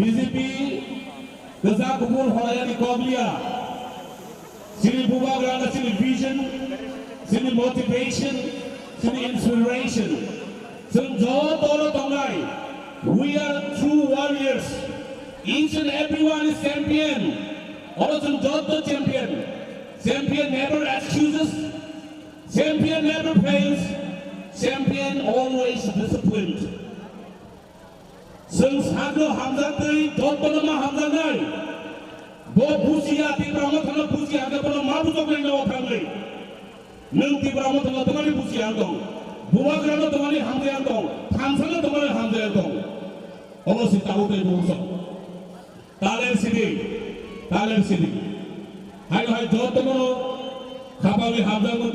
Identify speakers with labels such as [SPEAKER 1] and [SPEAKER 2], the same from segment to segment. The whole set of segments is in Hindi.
[SPEAKER 1] BJP Kazak Kumul Holayani Koblia Sini Bubagrana Sini Vision Sini Motivation Sini Inspiration Sini Jodoro Tongai. We are true warriors. Each and everyone is champion. Also Jodo champion. Champion never excuses. Champion never fails. Champion always disciplined. Since Haglo Hamzatari, Dotolama Hamzanai, Bo Busia, the Bramatana Busia, the Mabuto family. Milti Bramatana, the Mani Busiango, Buagrano, the Mani Hamdiango, Tanzana, the Mani Hamdiango. Almost it out in Musa. Talent City. I Dotolo, Kabawi Hamdango,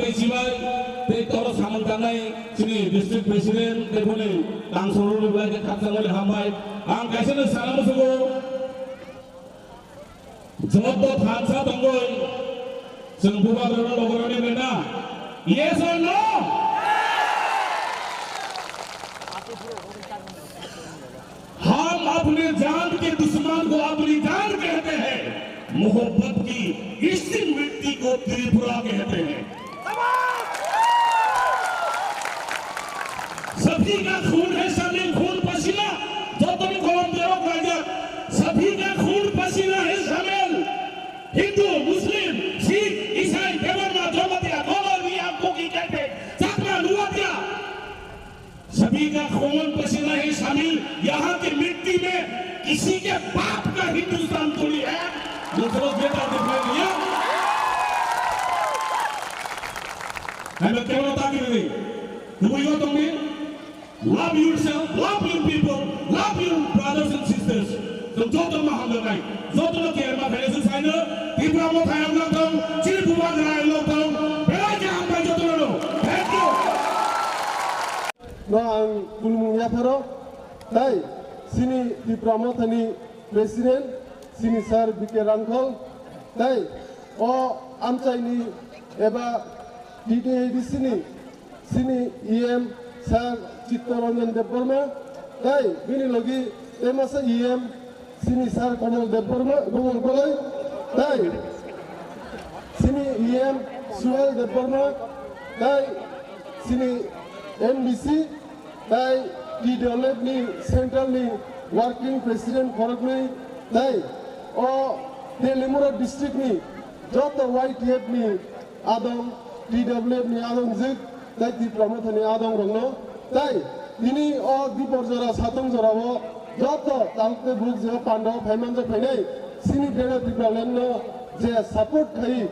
[SPEAKER 1] they told us Hamantanai, district president, the Pune, Tangsuru, like a Katamali Hamai, and Kasan Salamugo, Joto Hansa Tangoi, Sumbuba Rona, yes or no? हम अपने जान के दुश्मन को अपनी जान कहते हैं, मोहब्बत की इसी मिट्टी को त्रिपुरा कहते हैं। सभी का खून है शामिल, खून पसीना, जो तुम कोलंबिया राजा, सभी का खून पसीना है शामिल। हिंदू, मुस्लिम, सिख, ईसाई, देवरमा, जोमतिया, गोलवी आपको की कहते, चाकमा, लुआतिया, सभी का खून पसीना है शामिल। यहाँ की मिट्टी में किसी के बाप का हिंदुस्तान थोड़ी है। मुझे बेटा दिखाई दिया। हमें क्या बता के नहीं? तुम्हें तो नहीं? Love yourself, love your people, love your brothers and sisters. So Joto Mahamdanai, Joto Kerma Felix Sainer, Ibrahim Thayam Lokong, Chiripuwa Rai Lokong, Belaja Hampai Joto. Thank you.
[SPEAKER 2] No, ang Kulmunya Paro, Thai, Sini Ibrahim Thani President, Sini Sir Bike Rangkol, Thai, O Amchaini Eba DDA Sini EM Sir Chittaranjan Devarma, Thai, Bini Logi, Temasa EM, Sini Sir Kamal Devarma, Gomol Golai, Thai, Sini EM Suel Devarma, Thai, Sini NBC, Thai, DWF ni Central ni Working President Korok ni, Thai, O Telimura District ni, Jota YTF ni Adam, DWF ni Adam Zik, Thai di promote ni Adam Rongno, Thai, ini O di Porjora Satong Jorawo, Jota Tangte Buk Jaya Pandau Phaimanja Phainai, Sini Dera di Pralenno, Jaya support Thai,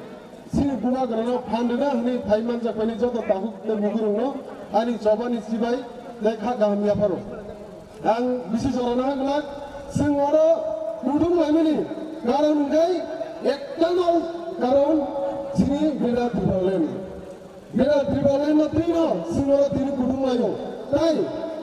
[SPEAKER 2] Sini Buna Grano Pandana ni Phaimanja Phainai Jota Tahuk te Bugurungno, Ani Jobani Sibai, Lekha Gahamia Paro. Ang bisi Jorana Glak, Singoro, Budung Lamini, Garon Gai, Ektanol, Garon, Sini Dera di Pralen. Dera di Pralen na Trino, Singoro Tini Budung Layo. Thai,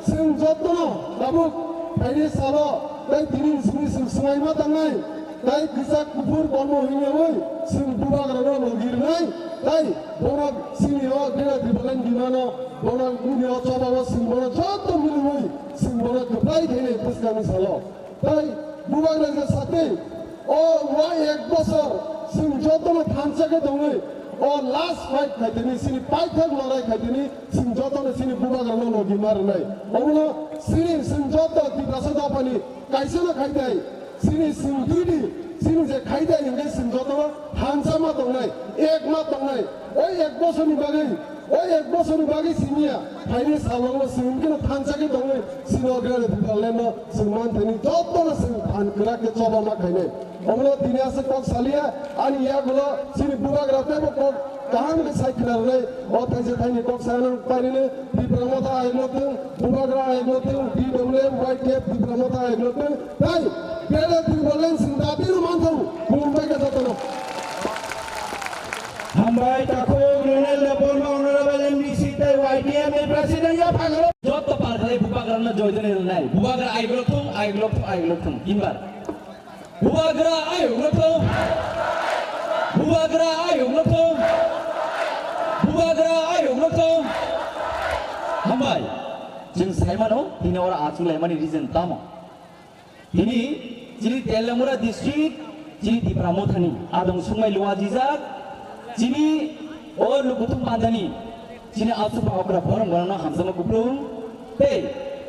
[SPEAKER 2] Sing Jotono, Labuk, Phaini Salo, Thai Tini Sini Sungai Matangai, Thai Kisak Kupur Bono Hinawai, Sing Buba Grano Logirnai, Thai, Bonag Sini O Dera di Pralen Gimano, Bonag Dunia Coba Sing Bono Joto Milui, Sing Bono Kepai Dene Puskani Salo, Thai, Buba Grano Sate, O Wai Ek Bosor, Sing Jotono Thansake Dongai, O last fight Khaitini, Sini Paithak Lorai Khaitini, Sing Jotono Sini Buba Grano Logimar Nai, Omulo Sini Sing Joto di Prasada Pani, Kaisana Khaitai, Sini Sing Dudi, Sini Je Khaitai Ingai Sing Jotono, Thansama Dongai, Ekma Dongai, Oi Ek Bosoni Bagai, Oi Ek Bosoni Bagai Sinia, Phaini Salongo Sing Kino Thansake Dongai, Sino Grano di Praleno, Sing Mantani, Jotono Sing Thankra Ke Coba Ma Khainai. Omlo Diniasa Kok Salia, Ani Yagulo, Sini Buba Grano Kok, Kaham ke Saiklarnai, O Thaise Thaini Kok Sanan Painine, Di Pramota Aiglotung, Buba Grano Aiglotung, DWM YTF Di Pramota Aiglotung, Thai, Bela Di Bolen Sing Dabiru Mantung, Mumbai Ke Jotono.
[SPEAKER 3] Hambai Tako Grenel Leporma Honorable MDC Thai YTF President Ya Pagaro Joto Padre Malay Bubagrana Jordan Nai. Bubagra Iglotum, Imbar. Bubagra Iglotum. Bubagra Iglotum. Bubagra Iglotum. Hambai. Jin Simano, in our Atsulamani reason Tamo. Ini, Jiri Telamura district, Jiri Pramotani, Adam Sumai Luazizak, Jiri or Lukutum Pandani. Jini Asupa Okra Forum, Hamsama Kuplum, Pay,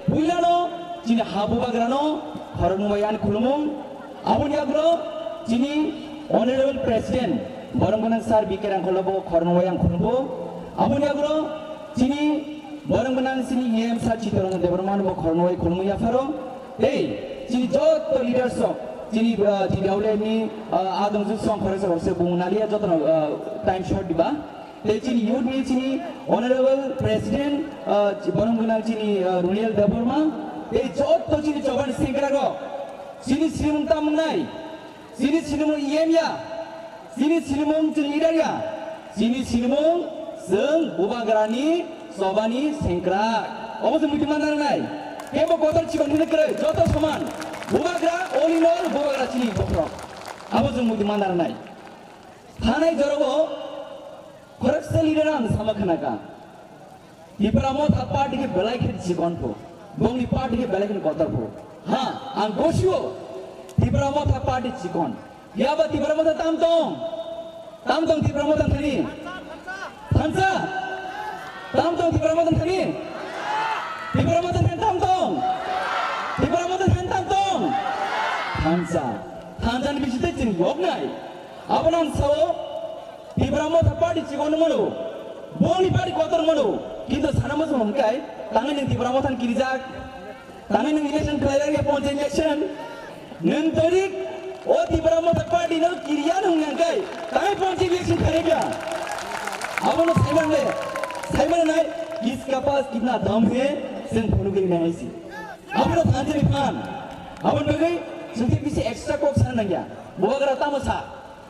[SPEAKER 3] Wilano, Jini Habubagrano, Horonuayan Kulumum, Abunyagro, Jini, Honorable President, Boranganan Sar Biker and Kolabo, Horonuayan Kulumbo, Abunyagro, Jini, Boranganan Sini, Yam Sachiton, the Verman of Horonuay Kulumuya Faro, Pay, Jini Jot, the leaders of Jini Auleni, Adam Zusong, Professor Sebunalia, time short diba. Chini youth meal chini honorable president Borangunal chini Runial Daburma they jot to chini choban singkrago chini sinum tamnai chini sinum yemya chini sinum chilidaria chini sinum seng bubagrani sobani singkra obos mutimanar nai kebo kotor chikon hine kre joto saman bubagra all in all bubagra chini bokro obos mutimanar nai thanai jorogo Corruption leader on Samakanaka. Ibramo party ke belai ke Chikonpo. Bongi party ke belai ke Kotarpo. Ha, ang Gosio. Ibramo party Chikon. Yaba Ibramo Tamtong. Tamtong Ibramo Tani. Tansa. Tamtong Ibramo Tani. Ibramo Tamtong. Ibramo Tamtong. Tansa. Tansan visited Yognai. Abanan Sao. Ibramo party Chikon Mono, Boni party Kotor Mono, Kinda Sanamas Monkai, Tangan Ibramo and Kirizak, Tangan election clearing upon election, Nentorik, or Ibramo party no Kirian Yankai, Tangan upon election Karaga. I want to Simon and I, his capas did not dumb here, send Punugi Nancy. I want to Tanjani Khan. I want to go, so give me extra cooks and Nanga, Bogra Tamasa,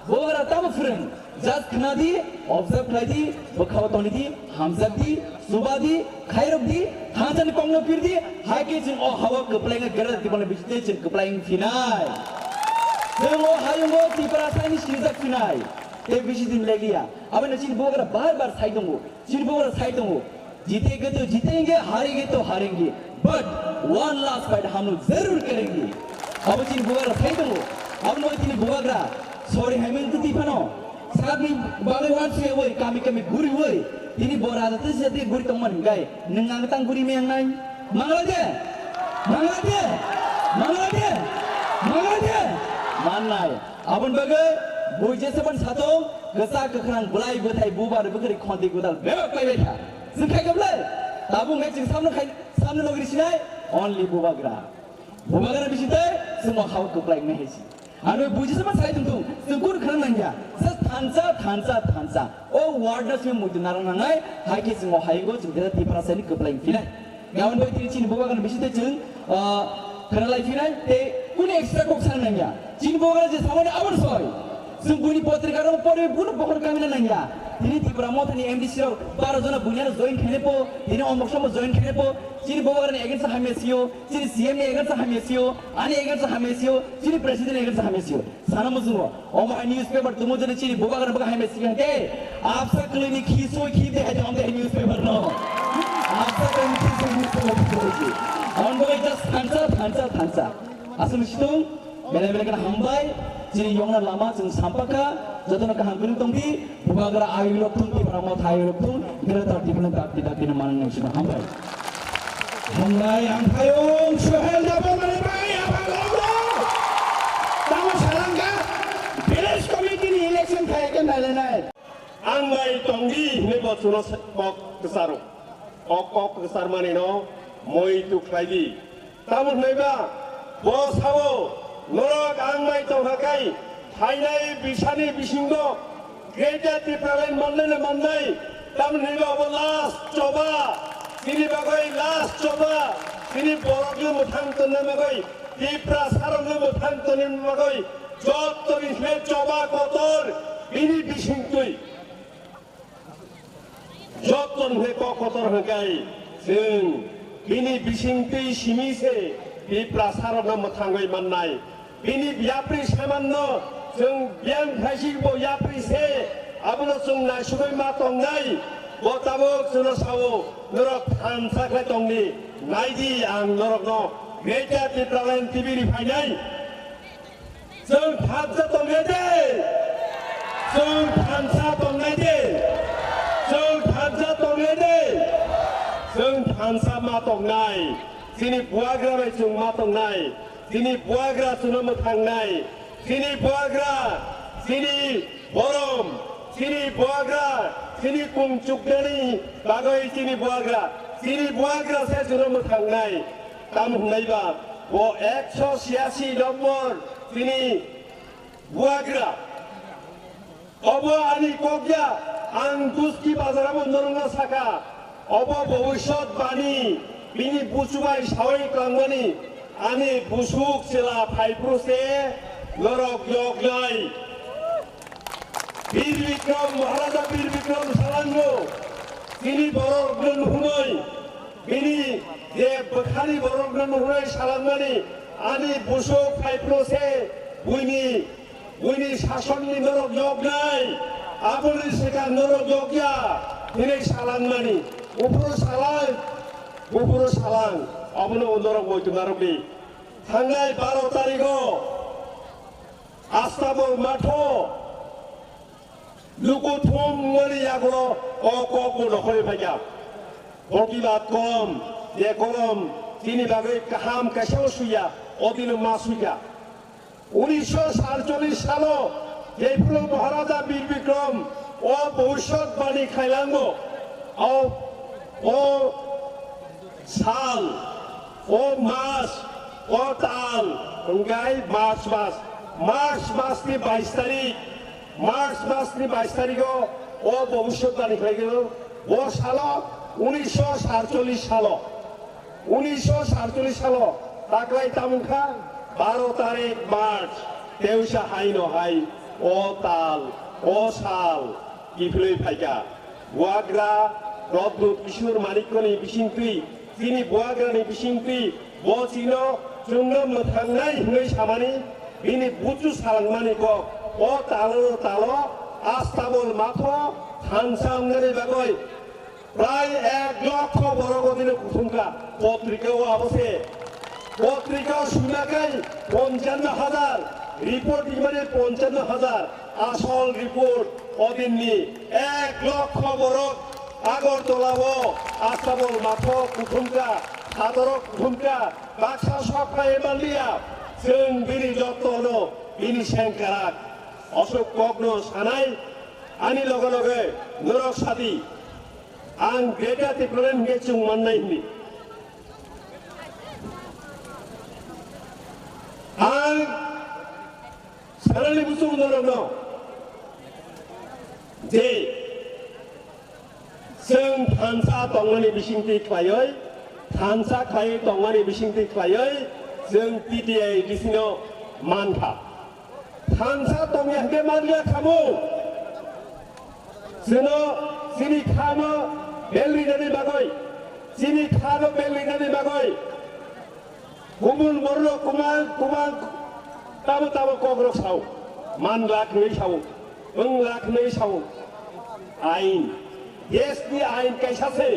[SPEAKER 3] Bogra Tamafrin. Just Kanadi, observe Ladi, Bakawatonidi, Hamzadi, Subadi, Kairabdi, Hansan Kongo Pirdi, Hiking or Hawak playing a girl at the visitation, playing Finai. They know how you go, Tiparasani, she's a Finai. They visit in Legia. I want to see Bogra Barbar Saitongo, Chilbogra Saitongo, Jitega to Jitenge, Haringi to Haringi. But one last fight, Hamu, Zerur Karingi. I was in Bogra Saitongo, I'm not in Bogra. Sorry, Hamilton Tipano. Sabi bagawan siya woy kami guri woy ini borada tu siya ti guri teman gay nengang guri me yang nai mangalade manai abon bagai boje seban satu gesa kekerang bulai betai bubar bekeri konti gudal bebek play beta sengkai gablai tabu matching samne logri sinai only bubagra bisite semua hau ke play mehesi Anu buji sama saya tentu, sengkur kerana nanya, tansa. Oh warna semua mungkin narangai, hai kes semua hai go, cuma kita tipe rasa ni kepala final. Gawan bagi tiri cini bawa kan bisita ceng, kerana lagi final, kuni extra kok sana nanya, cini bawa kan je sama ni awal soy, sengkuni potri karena pore bunuh pokok kami nanya, ini tipe ramot ni MDC ro, para zona bunyar join kene po, ini omok sama join kene po, cini bawa kan agen sah mesio, cini CM ni agen sah mesio, ani agen sah mesio, cini presiden agen sah mesio, sana musuh, omok newspaper tu muncul cini bawa kan bagai mesio kan, आपसा क्लिनिक खीसो खीदे है जो हम दे न्यूज़पेपर नो, आपसा क्लिनिक खीसो खीदे, हम बोले just tansa, asal itu, bela kan hambai, jadi yang lama jeng sampaka, jatuh nak hampirin tunggi, bukan gara ayu lok tunggi, beramot ayu lok tung, gara tertipulan tak tidak mana yang sudah hambai.
[SPEAKER 1] Hambai yang payung, suhel dapat menemui apa logo? Tahu sekarang kan, village committee ni election kaya kan dah.
[SPEAKER 2] Anggai tonggi nebo suno kok kesaru, kok kesar mana no, moi tu kaidi. Tamu neba, bos hawo, norok anggai tonghakai, Hainai bisani bisingdo, gereja di prawen mandai, tamu neba last coba, sini bagai last coba, sini borok lu mutang tunen bagai, di prasarong lu mutang tunen bagai, jod turis le coba kotor, ini bisingtui. Jod tunen le kotor hakai, sing
[SPEAKER 4] bini bisingti simise bi prasarana mothangoi mannai bini yapri samanno जों बियां खायसिबो याप्रि से आबनो जों नायसुगै मा दंनाय बताबो जों सावो नरक थानसाखै दंनि नायदि आं नरकनो मेटा टिप्रालेन टिभि रिफाइनाय जों थानसा दंनाय दे जों थानसा दंनाय दे जों थानसा दंनाय दे जों थानसा मा दंनाय जोंनि बुवाग्रा जों मा दंनाय जोंनि बुवाग्रा जों मोथांनाय Sini buagra, sini borom, sini buagra, sini kungcukdani, bagai sini buagra saya sudah mengangai, tamu naiba, wo 186 nomor sini buagra, obo ani kokya, angkuski bazaramu norunga saka, obo bawishot bani, bini busubai sawai kangmani, ani busuk sila 5% Lorok Yognai Bir Vikram Maharaja Bir Vikram Salango Bini Borok Gun Hunoi Bini Je Bakhari Borok Gun Hunoi Salangani Ani Busok Paiprose Buini Sasoni Norok Yognai Abuli Seka Norok Yogya Bini Salangani Upuru Salang Abuno Norok Boytu Narobi Tangai 12 Tarigo Astabol Mato Luku Tum Moriagro Oko Nokoi Pajab Okibat Kom Dekorom Tini Bagai Kaham Kashosuya Odinu Masuya 1948 সালো Jepro Maharaja Bir Vikram O Bhushot Bani Khailango O Sal O Mas O Tal Ungai Mas March Masni 22 তারিখ March Masni 22 তারিখও ও ভবিষ্যৎবাণী হয়ে গেল ও সালো 1947 সালো 1947 সালো তাকলাই তামুখা 12 তারিখ মার্চ তেউসা হাইনো হাই ও তাল ও সাল কিফলই ফাইকা বুয়াগ্রা রদ্দুত কিশোর মানিকনি বিসিংতুই তিনি বুয়াগ্রানি বিসিংতুই বচিনো জুঙ্গম মথাংনাই হুই সামানি Bini bucu salangmani ko o talo astabol matho hansang ngari bagoi pray 1 লক্ষ বড় গদিনে কুসুমকা পত্রিকাও অবসে পত্রিকাও শুনাকাই ৫৫,০০০ রিপোর্ট মানে ৫৫,০০০ আসল রিপোর্ট অদিননি 1 লক্ষ বড় আগরতলাও আস্তাবল মাথো কুসুমকা সাদর কুসুমকা বাক্সা সফা এবালিয়া जों बिनि जत्न बिनि सेंकाराक अशोक कग्न सानाय आनि लगे लगे नरक सादि आं ग्रेटा टिप्रालेन गेचुं माननाय हिनि आं सानानि बुसुं नरकनो जे जों थानसा दंमानि बिसिंथि खायै थानसा खायै दंमानि बिसिंथि खायै जों PTI दिसिनो मानखा थानसा दंनि हागे मानलिया खामु जोनो जिनि खामो बेलरिनानि बागै जिनि खानो बेलरिनानि बागै गुबुन बरल कुमान ताबो कग्रक साव मान लाखनै साव ओं लाखनै साव आइन देशनि आइन कैसासे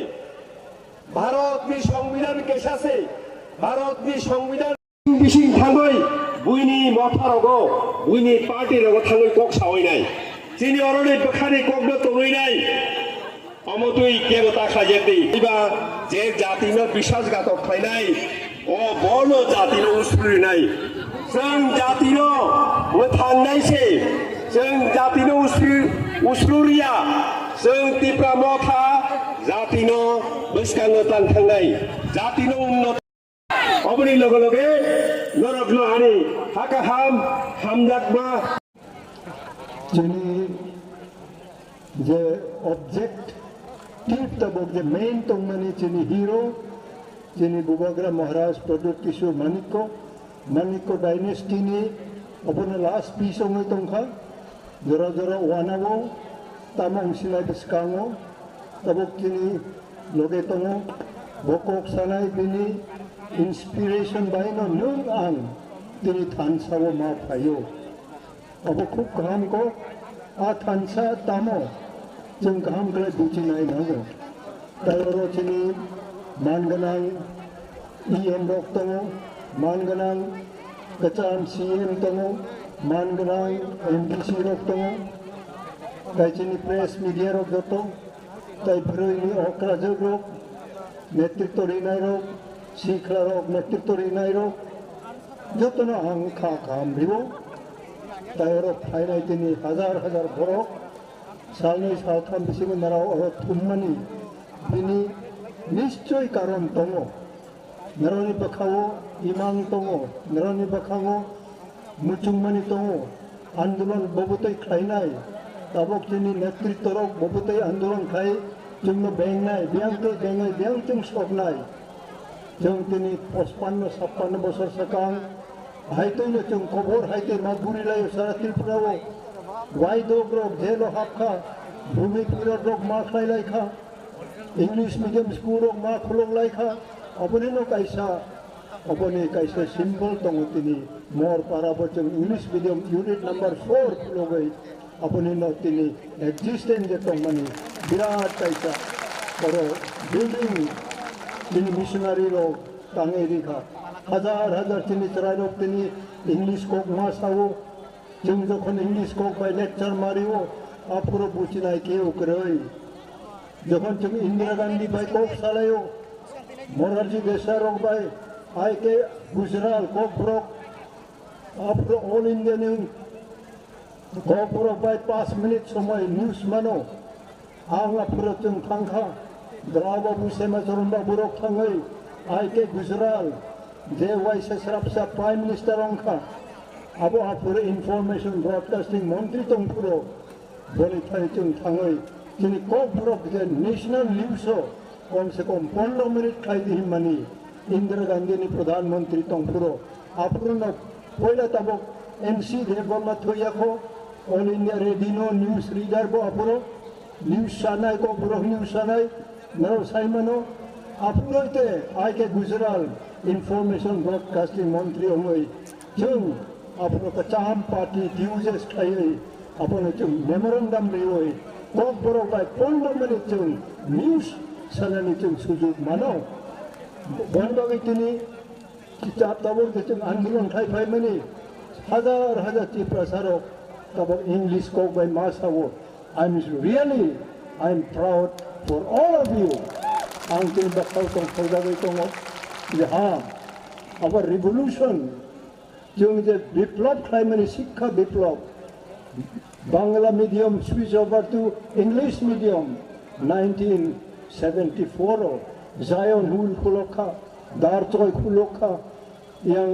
[SPEAKER 4] भारतनि संविधान कैसासे भारतनि संविधान बिसिं थाङै बुइनि मथारावगो बुइनि पार्टीरावगो थाङै कक सावैनाय जिनि अरनि बखानि ककनो तङैनाय अमतुइ केबता खाजेति इबा जे जातिनो विश्वासघातक फायनाय अ बनो जातिनो उसुरिनाय जों जातिनो मोथांनायसे जों जातिनो उसुरिया जों तिप्रा मथा जातिनो बैसकाङो तांखांनाय जातिनो उन्नत अबनि लगे लगे नरकनो आनि हाका हामदाकमा
[SPEAKER 5] जोंनि जे ऑब्जेक्टिव तबक जे मेन तंगमानि जोंनि हिरो जोंनि बुबाग्रा महाराज प्रदुत किशोर मानिको डायनेस्टिनि अपने लास्ट पिसङै तंखा जरा जरा वानावो तामं सिलाय बसकाङो तबक जोंनि लगे दङ bokok sanai bini inspiration bai no nung ang tini thansa wo ma phayo abo khub kaham ko a thansa tamo jeng kaham kale duchi nai nago tayoro chini manganang EM rok tongo manganang kacam CM tongo manganang MDC rok tongo kai chini press media rok joto tai bhroi ni okra jog rok नेतृत्व rinai rok sikla rok नेतृत्व rinai rok joto na ang kha kham ribo tayoro phainai tini hazar hazar borok salni sautham bising narao oro thummani bini nischoi karon tongo naroni bakhawo imang tongo naroni bakhawo muchungmani tongo आंदोलन बबुतै खाइनाय ताबक जोंनि नेतृत्वरक बबुतै आंदोलन खाइ जोंनो बेंनाय बेंतै बेंनाय बेंतै सबनाय जों दिनै 55-56 बोसोर सिगां हायतैनो जों खबर हायतै मागुरिलाय सारा त्रिपुराव वाइदग रक जेलो हाबखा भूमि पिरियड रक मा खाइलायखा इंग्लिश मीडियम स्कूल रक मा खुलंलायखा अबनिनो कायसा अपने कैसे सिंबल दंग तिनी मोर पाराबो जों इंग्लिश मीडियम यूनिट नंबर 4 खुलगै अपने न तिनी एक्जिस्टेंस जे दंमानि बिराट कैसा बरो बिल्डिंग तिनी मिशनारि रो तांगे रिखा हजार हजार तिनी चराय रो तिनी इंग्लिश को मासावो जों जखन इंग्लिश को बाय लेक्चर मारियो आपुरो बुचिनाय के उकरै जखन जों इंदिरा गांधी बाय को सालायो मोरारजी देसाई रो बाय आई के गुजरात कोपरो आपरो ऑल इंडिया न्यूज कोपरो बाय 5 मिनट समय न्यूज मानो आंगा पुरो जों थांखा द्रावा बुसेमा जरंबा बुरक थाङै आई के गुजरात जे वाई सेसरापसा प्राइम मिनिस्टर अंखा आबो आपुरो इनफरमेशन ब्रॉडकास्टिंग मंत्री तंपुरो बोले थाय जों थाङै जोंनि कोपरो जे नेशनल न्यूज कम से कम 15 मिनट खाइदि मानि इंदिरा गांधी नि प्रधानमंत्री तंपुरो आपुरनो पहिला तब एमसी रेबमा थोयाखो All India Radio news reader बो आपुरो न्यूज सानाय को पुरो न्यूज सानाय नरो साइमनो आपुरोते आइ के गुजरात इनफरमेशन ब्रॉडकास्टिंग मंत्री होय जों आपुरो कचाम पार्टी ड्यूजेस खायै आपुरो जों मेमोरेंडम लियोय को पुरो बाय 15 मिनिट जों न्यूज सानानि जों सुजुग मानो बनबागै तिनी किताब ताबो जों आंदोलन खाइफाय माने हजार हजार ति प्रसारक ताबो इंग्लिश को बाय मासावो I am really I am proud for all of you आं तिन बाखाव तंग फौजागै दङ जे हा आवर रिवोल्यूशन जों जे विप्लव खाइमाने शिक्षा विप्लव Bangla medium switch over to English medium 1974 Zion Hul Kuloka, Dartoy Kuloka, yang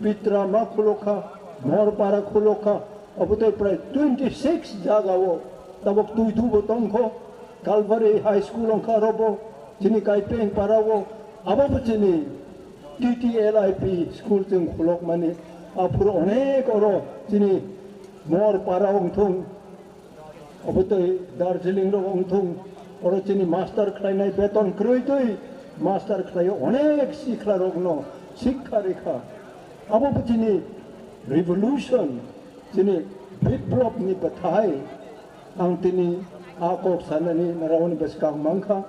[SPEAKER 5] Pitra Ma Kuloka, Morpara Kuloka, Abutay Pray 26 Jagawo, Tabok Tuitu Botongko, Calvary High School on Karobo, Jini Kaipeng Parawo, Ababutini, TTLIP School Tung Kulok Mani, Apuro Onek Oro, Jini Morpara Ongtung, Abutay Darjeeling Ongtung, 오로치니 마스터 클라이나이 베톤 크로이토이 마스터 클라이 오넥 시클라로그노 시카리카 아보부치니 리볼루션 지니 비플롭니 바타이 앙티니 아콕 사나니 나라오니 베스강 망카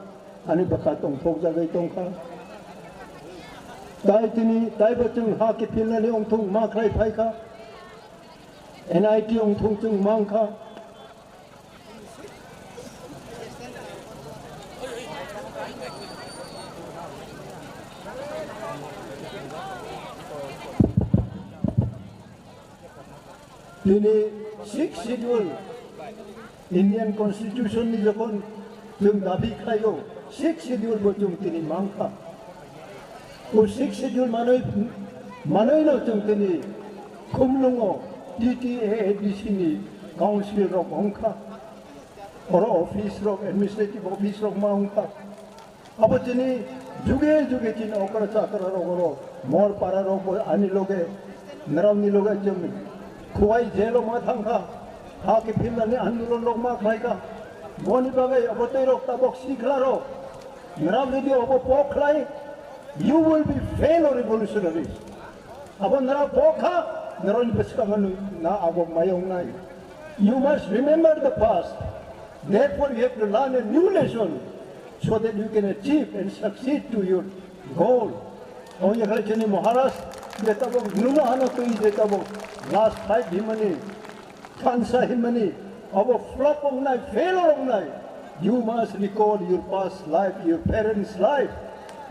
[SPEAKER 5] 아니 바카똥 폭자가이 똥카 다이티니 다이버증 하키 필라니 옹퉁 마크라이 파이카 NIT 옹퉁증 망카 Ini 6 schedule Indian Constitution ni jokon jung dabi khayo 6 schedule bo jung tini mangkha o 6 schedule manoi no jung tini khumlungo TTADC ni council rok ongkha oro office rok administrative office rok ma ongkha abo tini juge juge tin okra chakra ro mor para ro ani loge naramni loge jung खुआई जेलो माथांखा हाके फिरनानै आन्दोलन रक मा खायका मनि बागै अबतै रक ताबक सिखला रक Nara video abo poklai, you will be fail revolutionaries. Abo nara pokha, nara ni peskangan na abo mayong nai. You must remember the past. Therefore, you have to learn a new lesson so that you can achieve and succeed to your goal. Oh, you have to Maharaj. Detabo nuna hana to is detabo last fight himani, Kansa himani. Abo flop of night, failure of night. You must recall your past life, your parents' life.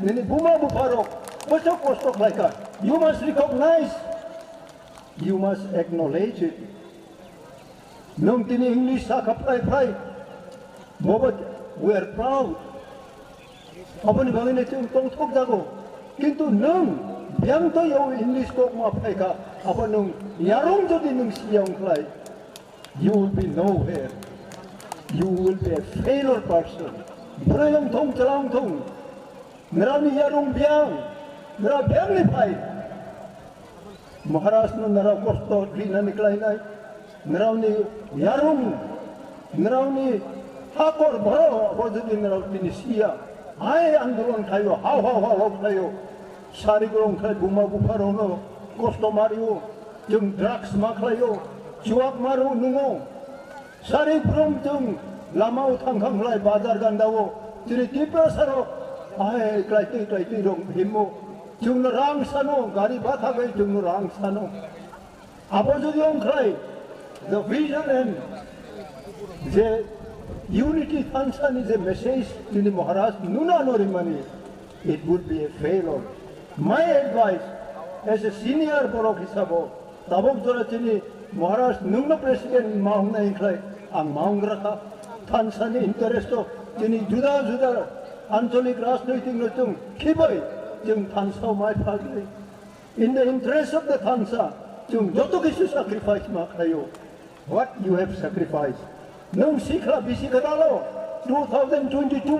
[SPEAKER 5] Nini buma buparo, kostok like that. You must recognize. You must acknowledge it. Nung tini English sa kapray. But we are proud. Apa ni bangin itu tong tok jago. Kintu nung biang to yo English ko mapai ka. Apa nung yarong jadi nung siyang klay. You will be nowhere. You will be a failure person. Berayong tong celang tong. Nerani yarong biang. Nera biang ni pai. Maharaj no nera kosto dina ni klay nai. Nerani yarong. Nerani hakor baro bojudi nera Tunisia. Ai andolon kayo how kayo. Sari gorong kay buma buparo no. Kosto mario. Jung drugs maklayo. Cuak maru nungo, sari prom tung lamau tangkang lai bazar gandawo, jadi tipe saro, ay klai rong himo, jung rang sano, gari bata gay jung rang sano. Apa jadi orang klai, the vision and the unity function is a message to the Maharaj nuna norimani. It would be a failure. My advice as a senior Borokisabo, tabok jora chini. Maharaj nungna presiden maung na inklay ang maung raka Tanzania interesto jini juda antolik rasnoiting no tung kibay jung Tansa may pagay in the interest of the Tansa jung joto kisu sacrifice makayo. What you have sacrificed nung sikla bisi katalo 2022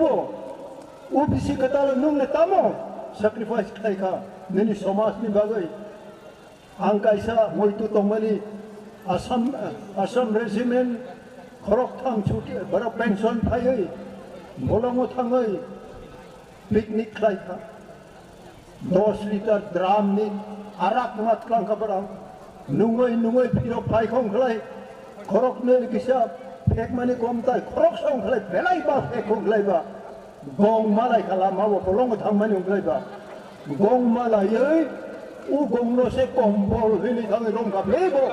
[SPEAKER 5] u bisi katalo nung netamo sacrifice kay ka nini somas ni bagay ang kaisa mo itutong mani Assam regiment korok tang chuti barak pension payai bolongo tangai piknik laika 2 liter drum ni arak mat klang kabarang nungoi piro pai kong klai korok ne kisa pek mani kom tai korok song klai belai ba pek kong klai ba gong malai kala mawo bolongo tang mani klai ba gong malai ei u gong no se kombol hini tangai rong ka bebo.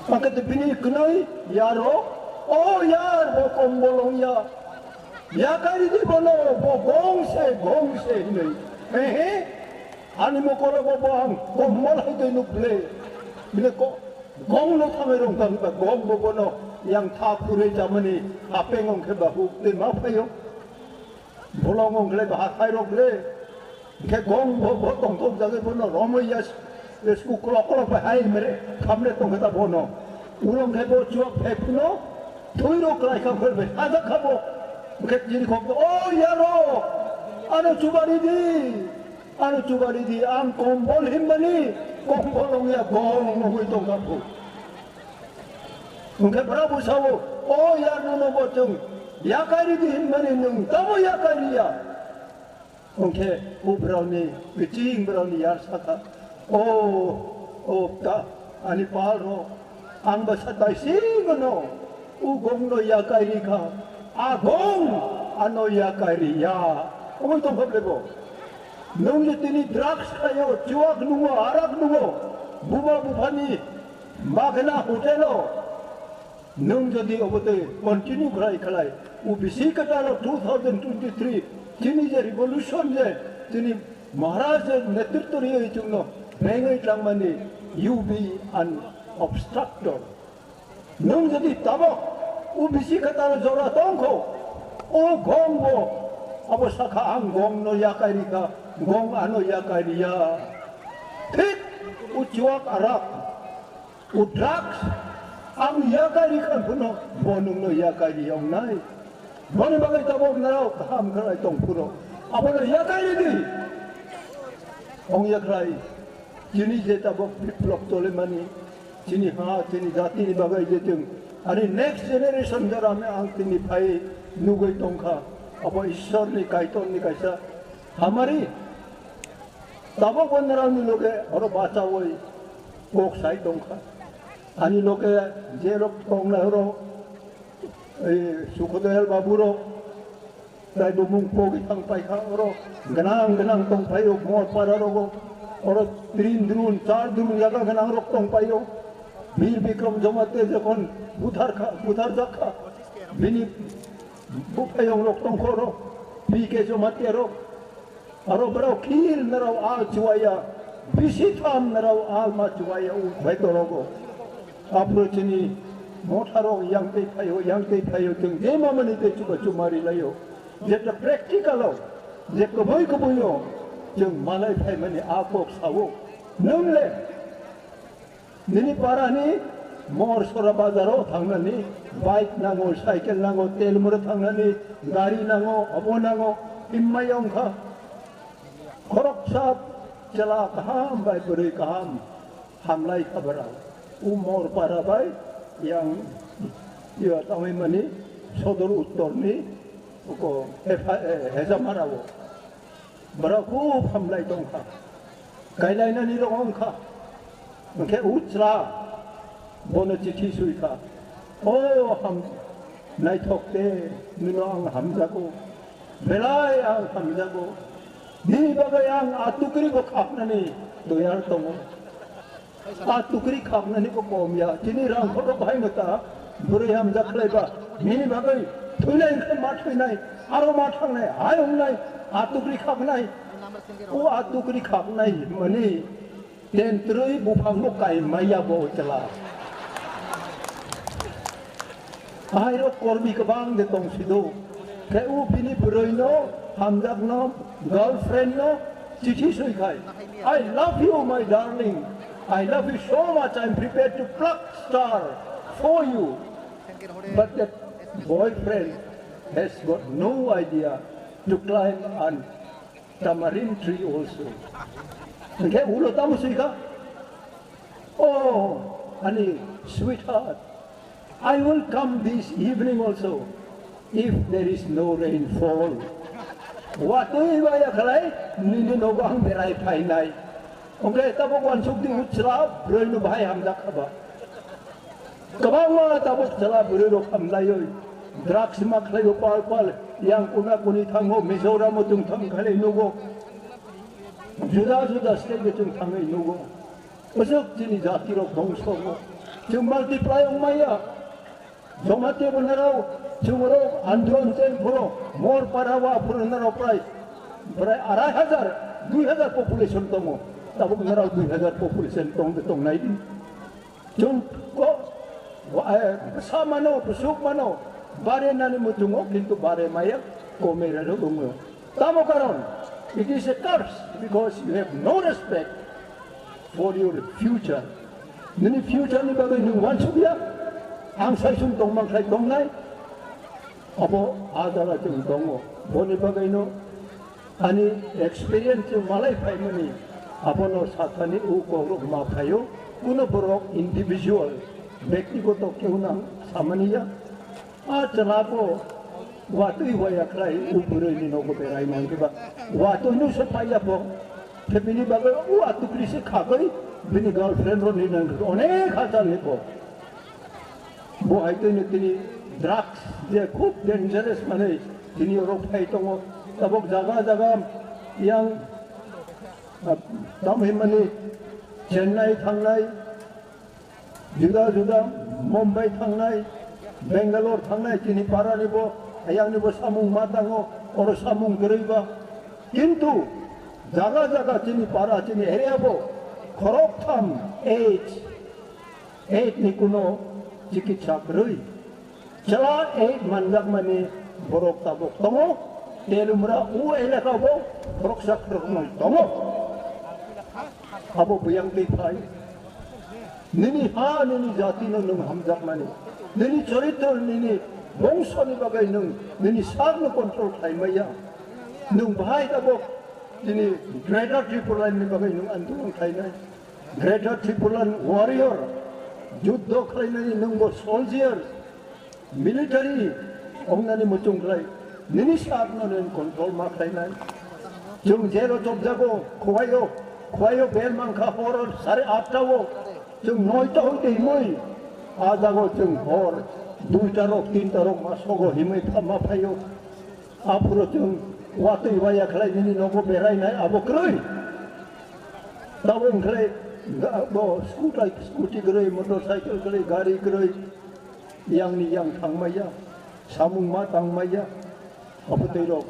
[SPEAKER 5] Maka dipini kenai yaro, oh yar bo kombolong ya, ya kari di bono bo gong se ini, ani mo koro bo bohang, kombol itu nuble, bila ko gong no tamerong kang ba gong bo bono yang tapure jamani, apa ngong ke bahu, lima payo, bolongong le bah kairo le, ke gong bo tong jaga bono romo yas. Lesku kolok bahai mere kamre tong kata bono ulong hebo cuak pepno tuiro klai kam kerbe ada kabo buket jadi kok oh yaro anu coba di ang kombol himbani kombolong ya gong mo itong kapo buket prabu sawo oh yaro no bocong yakari di himbani nung tamo yakari ya buket ubrani kecing brani yar saka oh ta ani palro ang basatay singono ugong no yakay ka agong ano yakay ya kung itong problemo nung tini drugs kayo cuak nungo arak nungo buba bupani magna hotelo nung jadi obote continue kalay ubisi katalo 2023 tini je revolution je tini Maharaj netritwa riyo itong no Bengai lang mani, you be an obstructor. Nung jadi tabok, ubisi katalo zora tongko, o gong mo, abo saka ang gong no yakay ka, gong ano yakay niya. Tik, uciwak arak, drugs, ang yakay ka puno, bonong no yakay niya ang nai. Bono bagay tabok na raw, kaham ka na itong puno. Abo no yakay ni, ong yakay. Jini jeta bok biplok tole mani, jini jati ni bagai jetung. Ani next generation jara me ang tini pai नुगै दंखा अब ईश्वरनि गायतननि गायसा हमारी तबक बंदरावनि लोगे और बाचावै कोक साइ दंखा आनि लोगे जे लोग दंना हरो सुखदयाल बाबुरो दाय दुमुं पोगि थांपायखा और गनां दंफायो मरपारारो और 3 द्रुन 4 द्रुन जागा गनां रक दंफायो वीर विक्रम जमाते जखन बुधार जाखा बिनि बुफायं रक दंखरो बीके जमातेरो और बराव खील नराव आल चुवाया बिसिथाम नराव आल मा चुवाया उ भाइतरोगो आप्रोचनि मोठारो यांगते फायो जों जे मामानि ते चुबा चुमारि लायो जेटा प्रेक्टिकलाव जे कबैयो जों मालाय फायमानि आकक सावो नोंले निनि पारानि महरसरा बाजाराव थांनानै बाइक नांगौ साइकेल नांगौ तेलमुर थांनानै गारि नांगौ अबो नांगौ इम्मायंखा खरकसाब चला गाहाम बाय बोरै गाहाम हामलाय खाबाराव उ महर पाराबाय yang ya tahu mani sodor uttor ni ko hezamarawo baraku hamlai dongkha kailai nani dongkha mungkin utsra bono cici suika oh ham nai thokte minong hamjago belai ang hamjago di bagayang atukri ko khapnani doyar tongo tukri khapnani ko komya chini rang photo bhai mata buri ham jaklaiba mini bagai thuilai khre ma thuinai aro ma thangnai ayong nai tukri khapnai o tukri khapnai mani ten trui bufang mo kai maya bo chala ayro korbi kabang de tong sido ke u bini buroino hamjakno girlfriend no chichi sui khai I love you my darling I love you so much. I'm prepared to pluck star for you. But that boyfriend has got no idea to climb on tamarind tree also. Okay, ulo tamu sika. Oh, honey, sweetheart, I will come this evening also if there is no rainfall. What do you say? Nini no bang berai painai. Okay, tabok wan sukti utsra brenu bhai hamda khaba kabangwa tabok sala brenu hamlayo drugs ma khlayo pal yang kuna kuni thango mizoram tung thang khale nugo juda state tung thangai nugo pasok jini jati ro bongso go jung multiply maya jomate bonarau jungro andron ten bro mor parawa purnaro price berai 2000 population tongo tabuk ngarau 2000 population tong nai jung ko sama no pesuk mano bare nani mutungo kintu bare maya ko mera ro bungo tamo karon it is a curse because you have no respect for your future nini future ni bagai ni wan subia ang sai sum tong mang sai tong nai abo adala jung tongo boni bagai no ani experience malai pai mani abono sathani u korok ma phayo kuno borok individual ব্যক্তিগত কেউ না সামানিয়া চলাবো ওয়াতুই হইয়া খাই উপরে নগো বেড়াই মানকিবা ওয়াতুই সফাইয়াব ফেমিলি বাগে ওয়াতু কৃষি খাগৈ বিনি গার্লফ্রেন্ড নিন অনেক হাজার নেব বহাইতে তিনি ড্রাগস যে খুব ডেঞ্জারাস মানে তিনি রোখাই দङ তাবক জায়গা জায়গা ইয়াং তামহিমানি চেন্নাই थांनाय जुदा मुंबई थांनाय बेंगालर थांनाय दिनै पारानिबो आयांनिबो सामुं मा दङ और सामुं गोरैबा किन्तु जागा जागा दिनै पारा दिनै एरियाबो खरकथाम एइड नि कुनो चिकित्सा गोरै चला एइड मानजाक माने बरक ताबक दङ तेलुमरा उ एलाकाबो खरकसा खरकमय दङ आबो बुयां दैफाय nini ha nini jati no nung hamjak mani nini choritor nini bongso ni bagai nung nini sag no control khai maya nung bhai tabok nini greater tripulan ni bagai nung andung khai nai greater tripulan warrior juddho khai nai nung go soldiers military 엉나니 무중클라이 너니 사악너는 컨트롤 마카이나이 좀 제로 좀 자고 고와요 벨만카 호를 살에 앞자고 좀 노이다 호이데 힘이 아자고 좀 호를 둘자로 틴자로 마소고 힘이 파마파요 앞으로 좀 waktu iwaya kelai ini nopo berai naik abo kelai tabung kelai bo skuti kelai motorcycle kelai gari kelai yang ni yang tang maya samung ma tang maya apa tero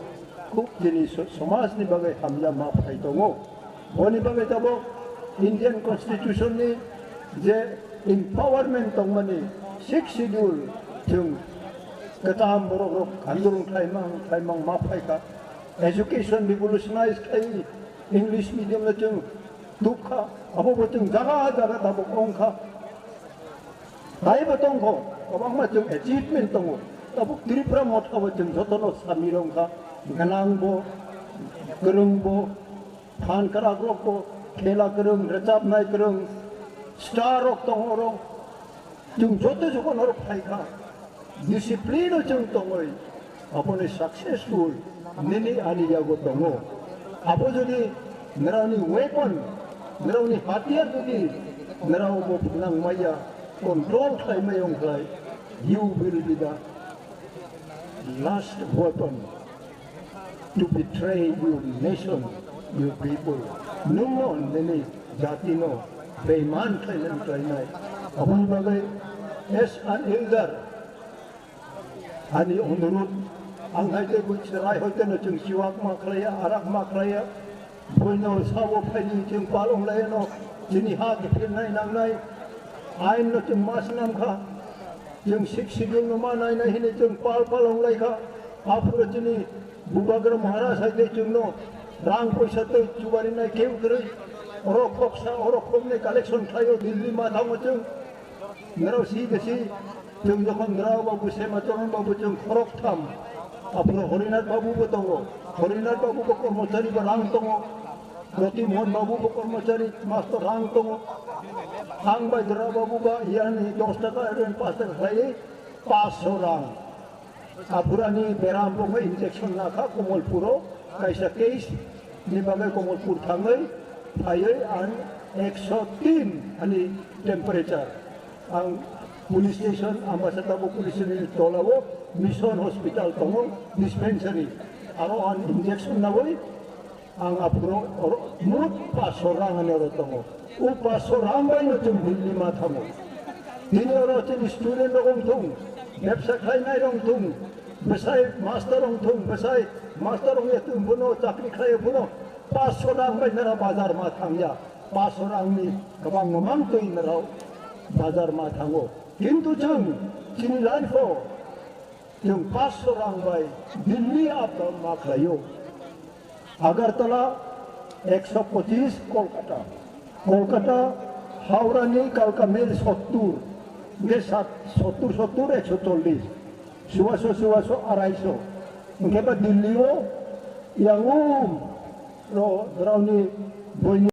[SPEAKER 5] kuk jenis somas ni bagai hamja ma pai tongo boni bagai tabo Indian Constitution ni je empowerment tong mani 6 schedule jeng ketam borok kandung kaimang ma pai ka education revolutionize kai English medium na jeng dukha abo boteng jaga tabok ongkha dai batong ko abang ma jeng achievement tongo tabok Tripura mot abo jeng jotono samirong ka ganang bo gerung bo phan karagrok bo khela gerung rechap nai gerung star rok tong orong jeng joto jokon orok pai ka discipline jeng tongoi apone successful nini ani jago tongo apo jadi ngerani weapon ngerani hatiar jadi ngerau bo pinang maya control kai mayong kai you will be the last weapon to betray your nation your people numo nini jati no beman kai nan kai nai apon bagai as an elder ani onurut ang haite bucirai hoite no jeng siwak maklaya arak maklaya boino sawo phani jeng palong lai no jini ha ke phin nai nang nai ain no jeng mas nam kha jeng sik sigul no ma nai nai hine jeng palong lai kha apro jini bubagra maharaj haite jeng no rang paisa te chubari nai keu kre orok khom ne collection thayo dilli ma thang jeng ngero si ke si jeng jokhon ngrao babu sema chon babu jeng khorok tham apro Horinath Babu botongo Horinath Babu ko kormachari ba rang tongo Roti Mohan Babu ko kormachari master rang tongo hang ba Jara Babu ba yani 10 taka eren 5 taka khai 500 rang apurani beram pongo injection na kha komol puro kaisa case ni bagai komol pur thangai phai an 103 ani temperature ang police station ambassador police station tolawo mission hospital tongo dispensary aro an injection na boy ang apro mut pasorang ane tongo u pasorang ba no tum dilli ma thamo dini oro chen student rong tung ব্যবসা khai nai rong tung besai master rong tung besai master rong yetum buno chakri khai buno pasorang ba nara bazar ma thangya pasorang ni kabang mamang to inrao bazar ma thango kintu chang chini laifo yang 500 orang baik Delhi apa maklayo Agartala 125 Kolkata Howrah ni kalka mil 70 nge 70 140 suwaso araiso nge ba Delhi o yang ro drauni boy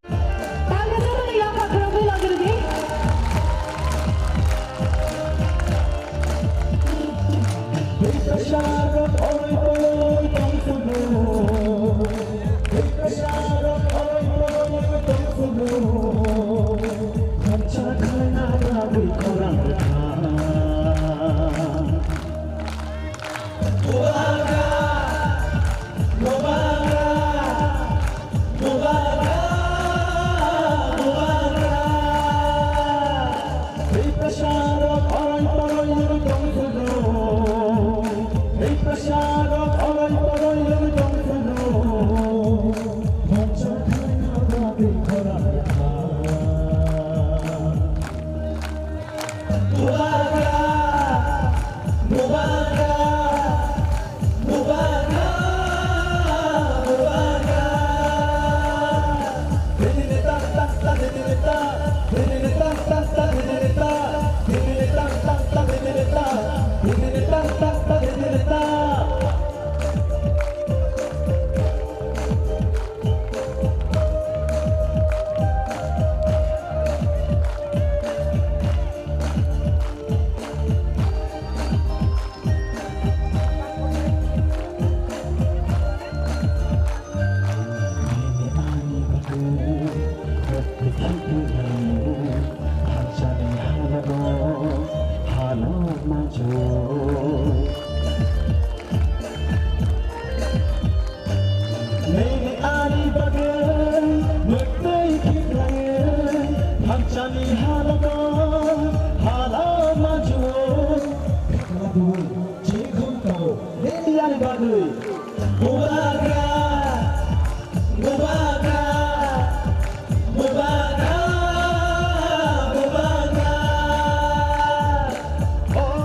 [SPEAKER 6] Prasad
[SPEAKER 3] tahu dia ni badui Bubagra Bubagra Bubagra Bubagra oh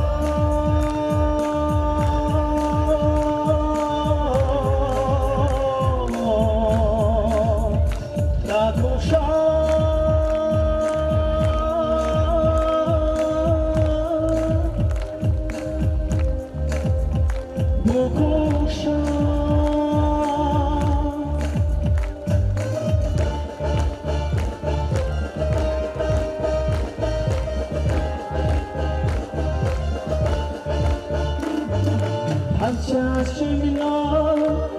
[SPEAKER 3] lagu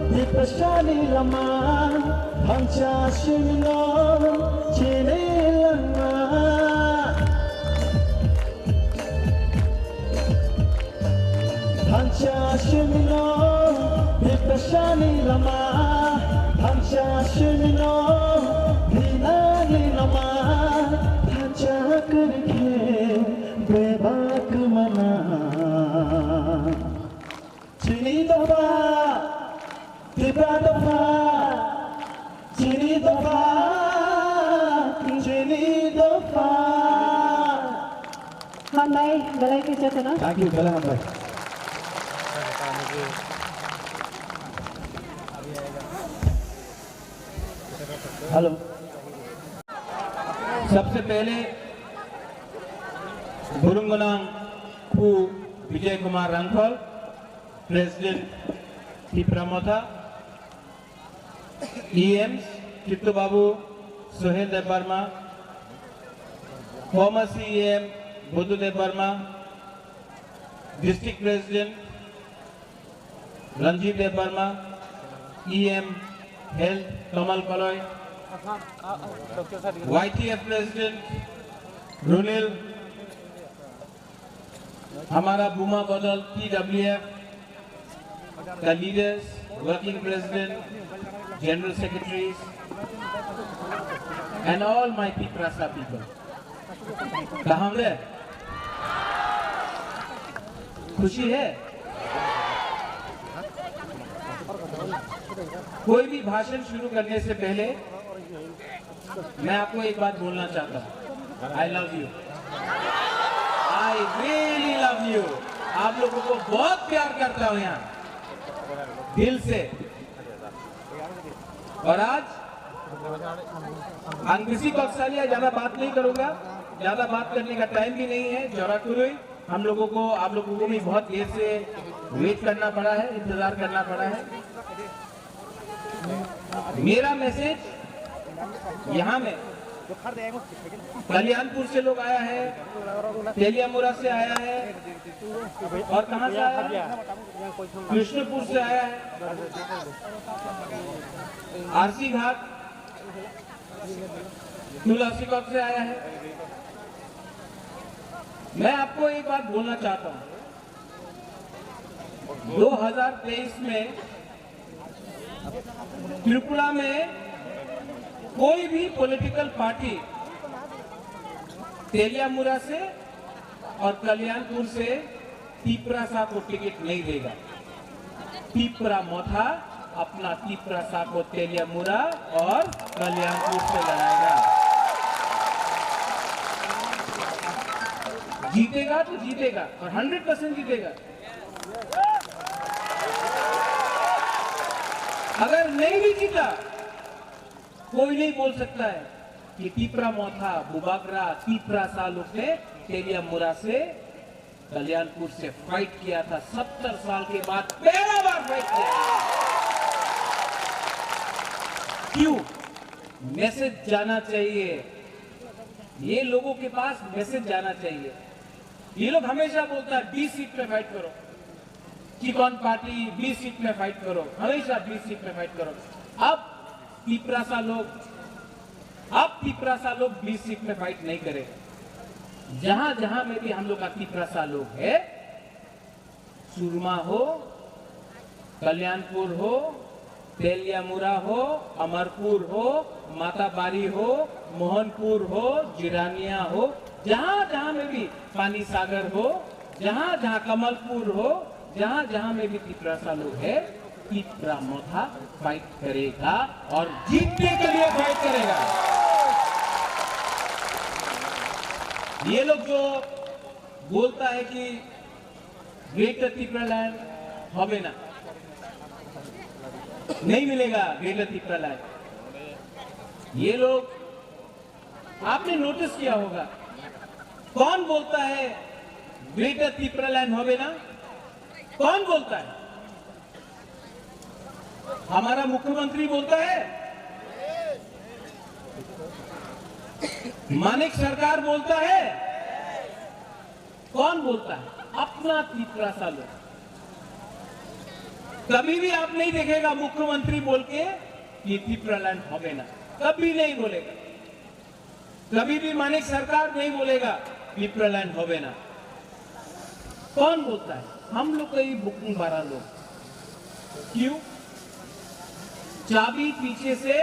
[SPEAKER 3] Dipasani lama Hanca simino Cini lama Hanca simino Dipasani lama Hanca simino Dinani lama Hanca kerke Bebak mana Cini doba Tiba doba, cini doba, cini doba.
[SPEAKER 6] Hambai, balai kerja tu na.
[SPEAKER 3] Thank you, balai hambai. Hello सबसे पहले गुरुंगनांग पू Vijay Kumar Rankhal president Tipramoda EMs Chittu Babu Sohel Dev Barma former CEM Buddhu Dev Barma District President Ranjit Dev Barma EM Health Kamal Kaloy YTF President Runil हमारा बुमा बदल TWF the leaders, working president, general secretaries, and all my Piprasa people. कहाँ हैं? खुशी है? कोई भी भाषण शुरू करने से पहले मैं आपको एक बात बोलना चाहता हूँ. I love you. I really love you. आप लोगों को बहुत प्यार करता हूँ यहाँ. दिल से. और आज अंग्रेजी कौशल्या ज्यादा बात नहीं करूंगा, ज्यादा बात करने का टाइम भी नहीं है. जोराकुरुई हम लोगों को, आप लोगों को भी बहुत देर से वेट करना पड़ा है, इंतजार करना पड़ा है. मेरा मैसेज यहाँ में कल्याणपुर से लोग आया है, तेलियामुरा से आया है, और कहां से आया है? कृष्णपुर से आया है, आरसी घाट, तुलसीबाग से आया है. मैं आपको एक बात बोलना चाहता हूं. 2023 में त्रिपुरा में कोई भी पॉलिटिकल पार्टी तेलियामुरा से और कल्याणपुर से तिपरासा को टिकट नहीं देगा. तिपरामोथा अपना तिपरासा को तेलियामुरा और कल्याणपुर से लड़ाएगा. जीतेगा तो जीतेगा, और 100% जीतेगा. अगर नहीं भी जीता, कोई नहीं बोल सकता है कि तिपरामोथा, बुबाग्रा, तिपरासा लोग ने तेलियामुरा से कल्याणपुर से फाइट किया था. 70 साल के बाद पहला बार फाइट किया. क्यों? मैसेज जाना चाहिए. ये लोगों के पास मैसेज जाना चाहिए. ये लोग हमेशा बोलता है 20 सीट पे फाइट करो, चिकन पार्टी 20 सीट में फाइट करो, हमेशा 20 सीट में फाइट करो. अब तिपरासा लोग 20 सीट में फाइट नहीं करेगा. जहां जहां में भी हम लोग का तिपरासा लोग है, सुरमा हो, कल्याणपुर हो, तेलियामुरा हो, अमरपुर हो, माताबारी हो, मोहनपुर हो, जिरानिया हो, जहां जहां में भी पानी सागर हो, जहां जहां कमलपुर हो,
[SPEAKER 7] जहां जहां में भी तिपरासा लोग है, तिपरा मोथा फाइट करेगा और जीतने के लिए फाइट करेगा। ये लोग जो बोलता है कि ग्रेटर तिपरालैंड होवे ना, नहीं मिलेगा ग्रेटर तिपरालैंड। ये लोग, आपने नोटिस किया होगा, कौन बोलता है ग्रेटर तिपरालैंड होवे ना? कौन बोलता है? हमारा मुख्यमंत्री बोलता है, मानिक सरकार बोलता है, कौन बोलता है? अपना तिपरासा लोग। कभी भी आप नहीं देखेगा मुख्यमंत्री बोल के कि तिपरालैंड होवे ना, कभी नहीं बोलेगा। कभी भी मानिक सरकार नहीं बोलेगा तिपरालैंड होवे ना। कौन बोलता है? हम लोग कई बुकिंग बारा लोग। क्यों? चाबी पीछे से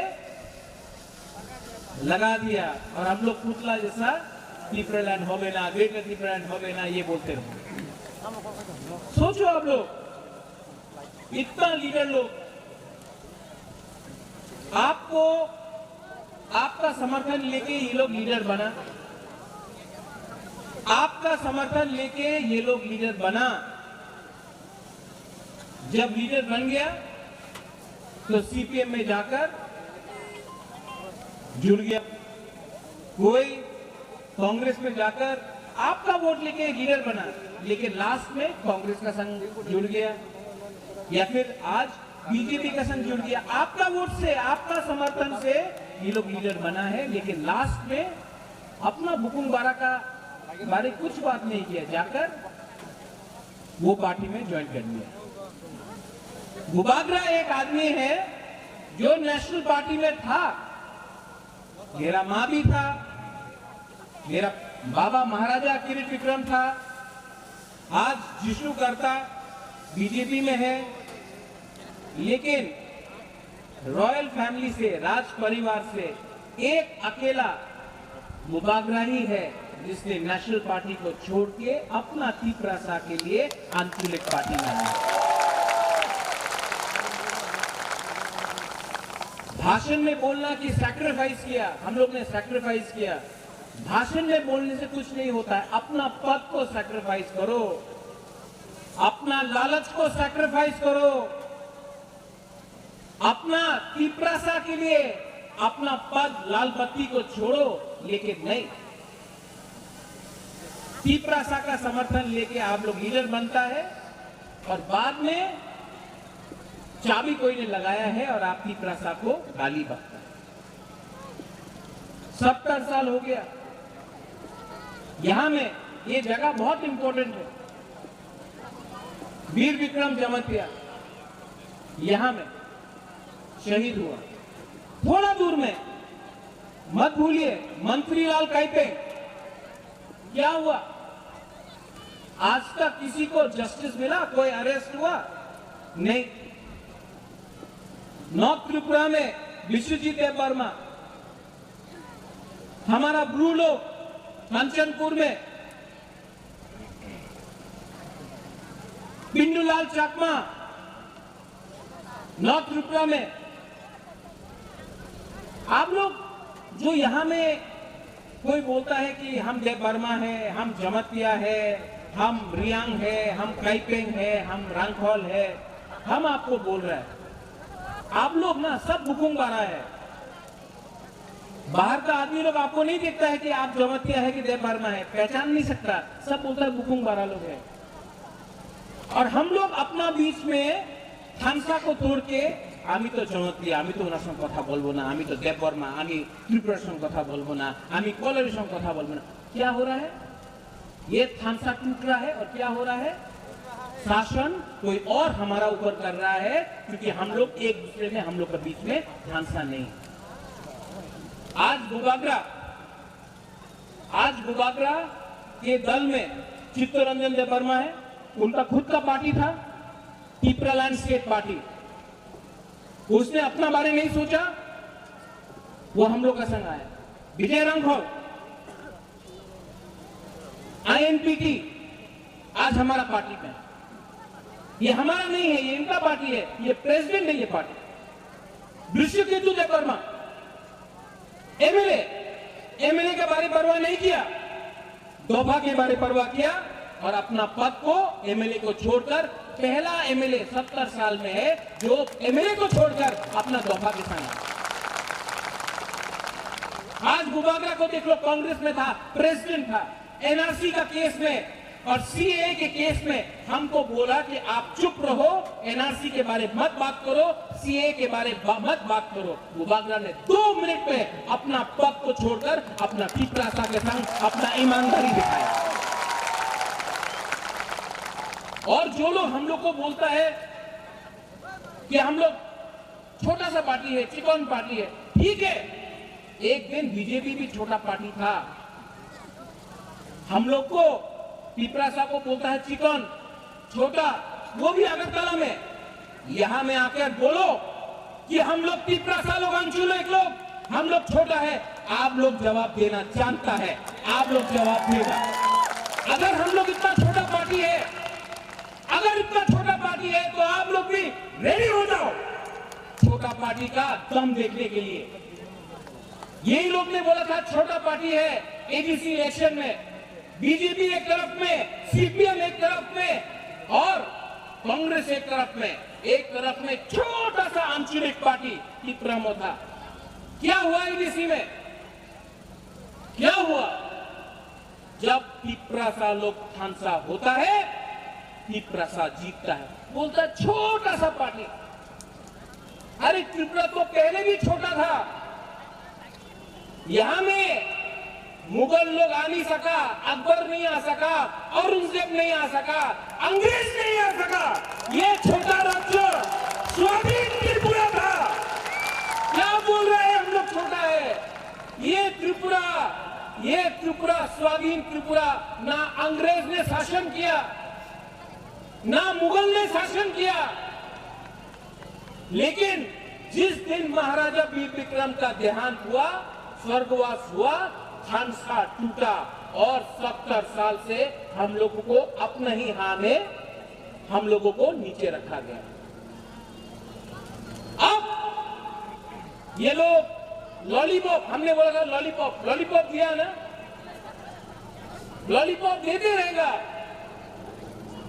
[SPEAKER 7] लगा दिया और हम लोग पुतला जैसा तिपरालैंड होवे ना, ग्रेटर तिपरालैंड होवे ना, ये बोलते रहो। सोचो आप लोग, इतना लीडर लोग, आपको आपका समर्थन लेके ये लोग लीडर बना, आपका समर्थन लेके ये लोग लीडर बना। जब लीडर बन गया तो सीपीएम में जाकर जुड़ गया, कोई कांग्रेस में जाकर आपका वोट लेके लीडर बना, लेकिन लास्ट में कांग्रेस का संग जुड़ गया, या फिर आज बीजेपी का संग जुड़ गया। आपका वोट से, आपका समर्थन से ये लोग लीडर बना है, लेकिन लास्ट में अपना बुकुंग बारा का बारे कुछ बात नहीं किया, जाकर वो पार्टी में ज्वाइन कर लिया। बुबागरा एक आदमी है जो नेशनल पार्टी में था, मेरा मां भी था, मेरा बाबा महाराजा किरीट विक्रम था, आज जिष्णु करता बीजेपी में है, लेकिन रॉयल फैमिली से, राज परिवार से एक अकेला बुबागरा ही है जिसने नेशनल पार्टी को छोड़ के अपना तिपरासा के लिए आंचलिक पार्टी में आया। भाषण में बोलना कि सैक्रिफाइस किया, हम लोग ने सैक्रिफाइस किया। भाषण में बोलने से कुछ नहीं होता है, अपना पद को सैक्रिफाइस करो, अपना लालच को सैक्रिफाइस करो, अपना तिपरासा के लिए अपना पद, लाल बत्ती को छोड़ो, लेकिन नहीं, तिपरासा का समर्थन लेके आप लोग लीडर बनता है और बाद में चाबी कोई ने लगाया है और आप तिपरासा को गाली बकता है। 70 साल हो गया। यहां में ये जगह बहुत इंपॉर्टेंट है, वीर विक्रम जमतिया यहां में शहीद हुआ। थोड़ा दूर में, मत भूलिए, मंत्रीलाल काइपे, क्या हुआ? आज तक किसी को जस्टिस मिला? कोई अरेस्ट हुआ? नहीं। नॉर्थ त्रिपुरा में विश्वजीत देववर्मा, हमारा ब्रूलो कंचनपुर में पिंडूलाल चाकमा, नॉर्थ त्रिपुरा में। आप लोग जो यहां में कोई बोलता है कि हम देववर्मा है, हम जमतिया है, हम रियांग है, हम काइपेंग है, हम रंगखोल है, हम आपको बोल रहे हैं, आप लोग ना सब बुकुंग बारा है। बाहर का आदमी लोग आपको नहीं देखता है कि आप जमतिया है कि देववर्मा है, पहचान नहीं सकता, सब बोलता है बुकुंग बारा लोग है। और हम लोग अपना बीच में थानसा को तोड़ के आमी तो जमतिया, आमी तो ओनार संग कथा बोलबो ना, आमी तो देववर्मा, आमी त्रिपुरार संग कथा बोलबो ना, आमी कोलारी संग कथा बोलबो ना। क्या हो रहा है? ये थानसा टूट रहा है और क्या हो रहा है? शासन कोई और हमारा ऊपर कर रहा है, क्योंकि हम लोग एक दूसरे में, हम लोग के बीच में थानसा नहीं। आज बुबागरा के दल में चित्तरंजन देववर्मा है, उनका खुद का पार्टी था, तिपरालैंड स्टेट पार्टी। उसने अपना बारे नहीं सोचा, वो हम लोग का संग आया। विजय रंगखोल, INPT आज हमारा पार्टी में। ये हमारा नहीं है, ये इनका पार्टी है, ये प्रेसिडेंट है ये पार्टी। वृषकेतु देववर्मा एमएलए के बारे परवाह नहीं किया, दोफा के बारे परवाह किया और अपना पद को एमएलए को छोड़कर, पहला एमएलए 70 साल में है जो एमएलए को छोड़कर अपना दोफा के संग। आज बुबागरा को देख लो, कांग्रेस में था, प्रेसिडेंट था, एनआरसी का केस में और सीएए के केस में हमको बोला कि आप चुप रहो, एनआरसी के बारे में मत बात करो, सीएए के बारे में मत बात करो। बुबागरा ने 2 मिनट में अपना पद को छोड़कर अपना पिपरासा के संग अपना ईमानदारी दिखाया। और जो लोग हम लोग को बोलता है कि हम लोग छोटा सा पार्टी है, चिकन पार्टी है, ठीक है, एक दिन बीजेपी भी छोटा पार्टी था। हम लोग को पिपरासा को बोलता है चिकन, छोटा, वो भी अगरतला में। यहां में आकर बोलो कि हम लोग पिपरासा लोग, अंचुलेक लोग, हम लोग छोटा है, आप लोग जवाब देना जानता है, आप लोग जवाब देगा। अगर हम लोग इतना छोटा पार्टी है, अगर इतना छोटा पार्टी है तो आप लोग भी रेडी हो जाओ छोटा पार्टी का दम देखने के लिए। यही लोग ने बोला था छोटा पार्टी है, एडीसी इलेक्शन में बीजेपी एक तरफ में, सीपीएम एक तरफ में और कांग्रेस एक तरफ में छोटा सा आंचलिक पार्टी पिपरामो था। क्या हुआ एडीसी में? क्या हुआ? जब पिपरासा लोग थानसा होता है, पिपरासा जीतता है। बोलता छोटा सा पार्टी, अरे त्रिपुरा तो पहले भी छोटा था, यहां में मुगल लोग आ नहीं सका, अकबर नहीं आ सका, औरंगजेब नहीं आ सका, अंग्रेज नहीं आ सका, ये छोटा राज्य स्वाधीन त्रिपुरा था। क्या बोल रहे हैं हम लोग छोटा है? ये त्रिपुरा स्वाधीन त्रिपुरा, ना अंग्रेज ने शासन किया, ना मुगल ने शासन किया। लेकिन जिस दिन महाराजा वीर विक्रम का देहांत हुआ, स्वर्गवास हुआ, थानसा टूटा और 70 साल से हम लोगों को अपने ही हाथ में हम लोगों को नीचे रखा गया। अब ये लोग लॉलीपॉप, हमने बोला था लॉलीपॉप दिया ना, लॉलीपॉप देते रहेगा।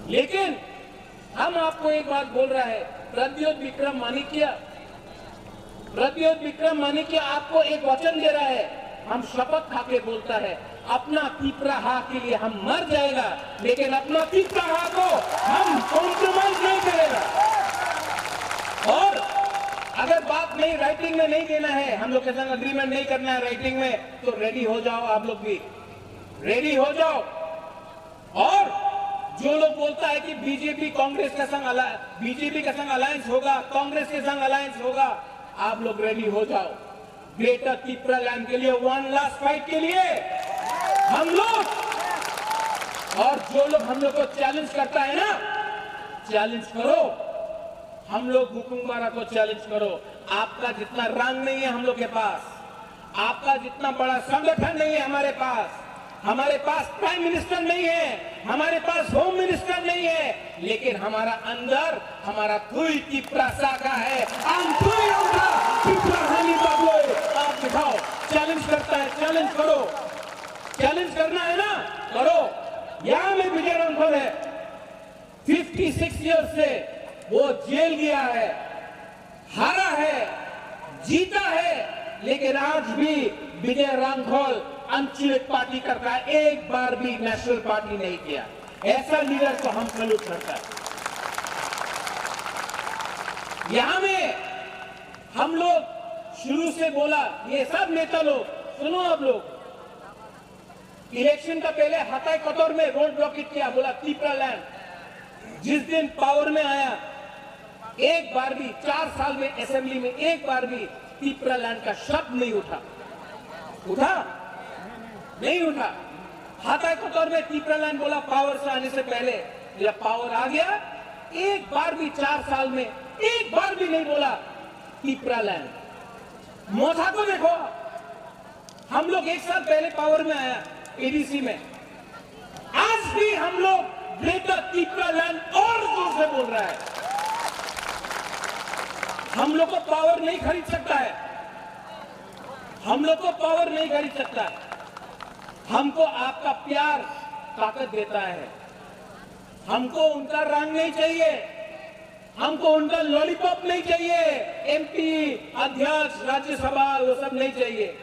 [SPEAKER 7] लेकिन हम आपको एक बात बोल रहा है, प्रद्योत विक्रम माणिक्य आपको एक वचन दे रहा है, हम शपथ खा के बोलता है, अपना पिपराहा के लिए हम मर जाएगा, लेकिन अपना पिपराहा को हम कॉम्प्रोमाइज नहीं करेगा। और अगर बात नहीं राइटिंग में नहीं देना है, हम लोग के संग अग्रीमेंट नहीं करना है राइटिंग में, तो रेडी हो जाओ, आप लोग भी रेडी हो जाओ। और जो लोग बोलता है कि बीजेपी कांग्रेस के संग अलायंस होगा, कांग्रेस के संग अलायंस होगा, आप लोग रेडी हो जाओ। ग्रेटर त्रिपुरा लैंड के लिए, वन लास्ट फाइट के लिए हम लोग, और जो लोग हम लोग को चैलेंज करता है ना, चैलेंज करो, हम लोग बुकुंबारा को चैलेंज करो। आपका जितना रंग नहीं है हम लोग के पास, आपका जितना बड़ा संगठन नहीं है हमारे पास प्राइम मिनिस्टर नहीं है, हमारे पास होम मिनिस्टर नहीं है, लेकिन हमारा अंदर हमारा थुई पिपरासा का है। आप दिखाओ, चैलेंज करता है, चैलेंज करो, चैलेंज करना है ना, करो। यहां में विजय रांखल है, 56 ईयर से वो जेल गया है, हारा है, जीता है, लेकिन आज भी विजय रांखल अंचलिक पार्टी करता है, एक बार भी नेशनल पार्टी नहीं किया। ऐसा लीडर को हम सैल्यूट करता है। यहां में हम लोग शुरू से बोला, ये सब नेता लोग सुनो, आप लोग इलेक्शन का पहले हताई कतौर में रोड ब्लॉकेट किया, बोला त्रिपुरा लैंड। जिस दिन पावर में आया, एक बार भी 4 साल में असेंबली में एक बार भी त्रिपुरा लैंड का शब्द नहीं उठा नहीं उठा। हताई कतौर में त्रिपुरा लैंड बोला पावर से आने से पहले, जब पावर आ गया एक बार भी 4 साल में एक बार भी नहीं बोला त्रिपुरा लैंड। मोथा को देखो, हम लोग 1 साल पहले पावर में आया एडीसी में, आज भी हम लोग ग्रेटर त्रिपुरा लैंड और जोर से बोल रहा है। हम लोग को पावर नहीं खरीद सकता है, हम लोग को पावर नहीं खरीद सकता है। हमको आपका प्यार ताकत देता है। हमको उनका रंग नहीं चाहिए, हमको उनका लॉलीपॉप नहीं चाहिए, एमपी अध्यक्ष राज्यसभा वो सब नहीं चाहिए।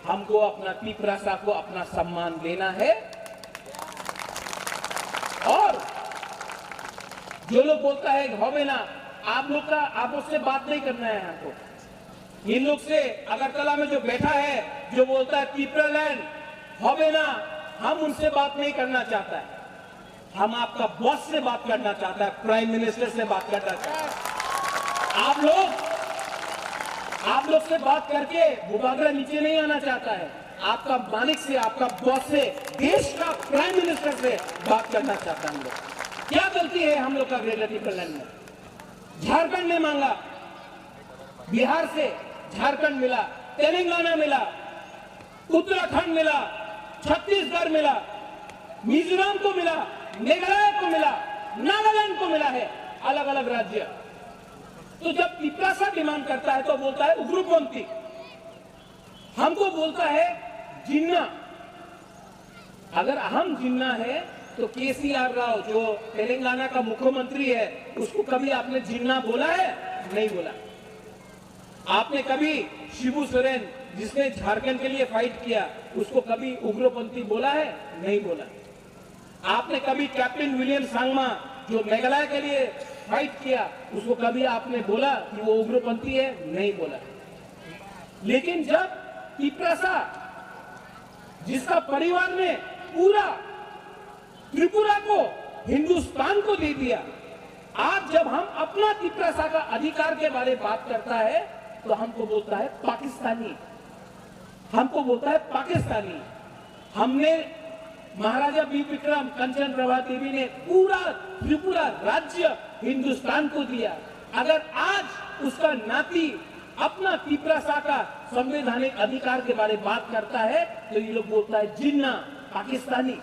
[SPEAKER 7] हमको अपना त्रिपुरा को अपना सम्मान देना है। और जो लोग बोलता है होवे ना, आप उससे बात नहीं करना है। हमको इन लोग से अगरतला में जो बैठा है, जो बोलता है त्रिपुरा लैंड होवे ना, हम उनसे बात नहीं करना चाहता है। हम आपका बॉस से बात करना चाहता है, प्राइम मिनिस्टर से बात करना चाहता है। आप लोग से बात करके बुबागरा नीचे नहीं आना चाहता है। आपका मालिक से, आपका बॉस से, देश का प्राइम मिनिस्टर से बात करना चाहता है। हम लोग क्या गलती है हम लोग का ग्रेटर त्रिपुरा लैंड में? झारखंड ने मांगा, बिहार से झारखंड मिला, तेलंगाना मिला, उत्तराखंड मिला, छत्तीसगढ़ मिला, मिजोरम को मिला, मेघालय को मिला, नागालैंड को मिला है, अलग अलग राज्य। तो जब त्रिपुरा डिमांड करता है तो बोलता है उग्रपंथी, हमको बोलता है जिन्ना। अगर हम जिन्ना है तो केसीआर राव जो तेलंगाना का मुख्यमंत्री है, उसको कभी आपने जिन्ना बोला है? नहीं बोला। आपने कभी शिबू सोरेन जिसने झारखंड के लिए फाइट किया, उसको कभी उग्रपंथी बोला है? नहीं बोला। आपने कभी कैप्टन विलियम सांगमा जो मेघालय के लिए फाइट किया, उसको कभी आपने बोला कि वो उग्रपंथी है? नहीं बोला। लेकिन जब त्रिपुरा जिसका परिवार ने पूरा त्रिपुरा को हिंदुस्तान को दे दिया, आज जब हम अपना त्रिपुरा का अधिकार के बारे में बात करता है तो हमको बोलता है पाकिस्तानी, हमको बोलता है पाकिस्तानी। हमने महाराजा बी विक्रम कंचन प्रभा देवी ने पूरा त्रिपुरा राज्य हिंदुस्तान को दिया। अगर आज उसका नाती अपना त्रिपुरा का संवैधानिक अधिकार के बारे में बात करता है तो ये लोग बोलता है जिन्ना, पाकिस्तानी।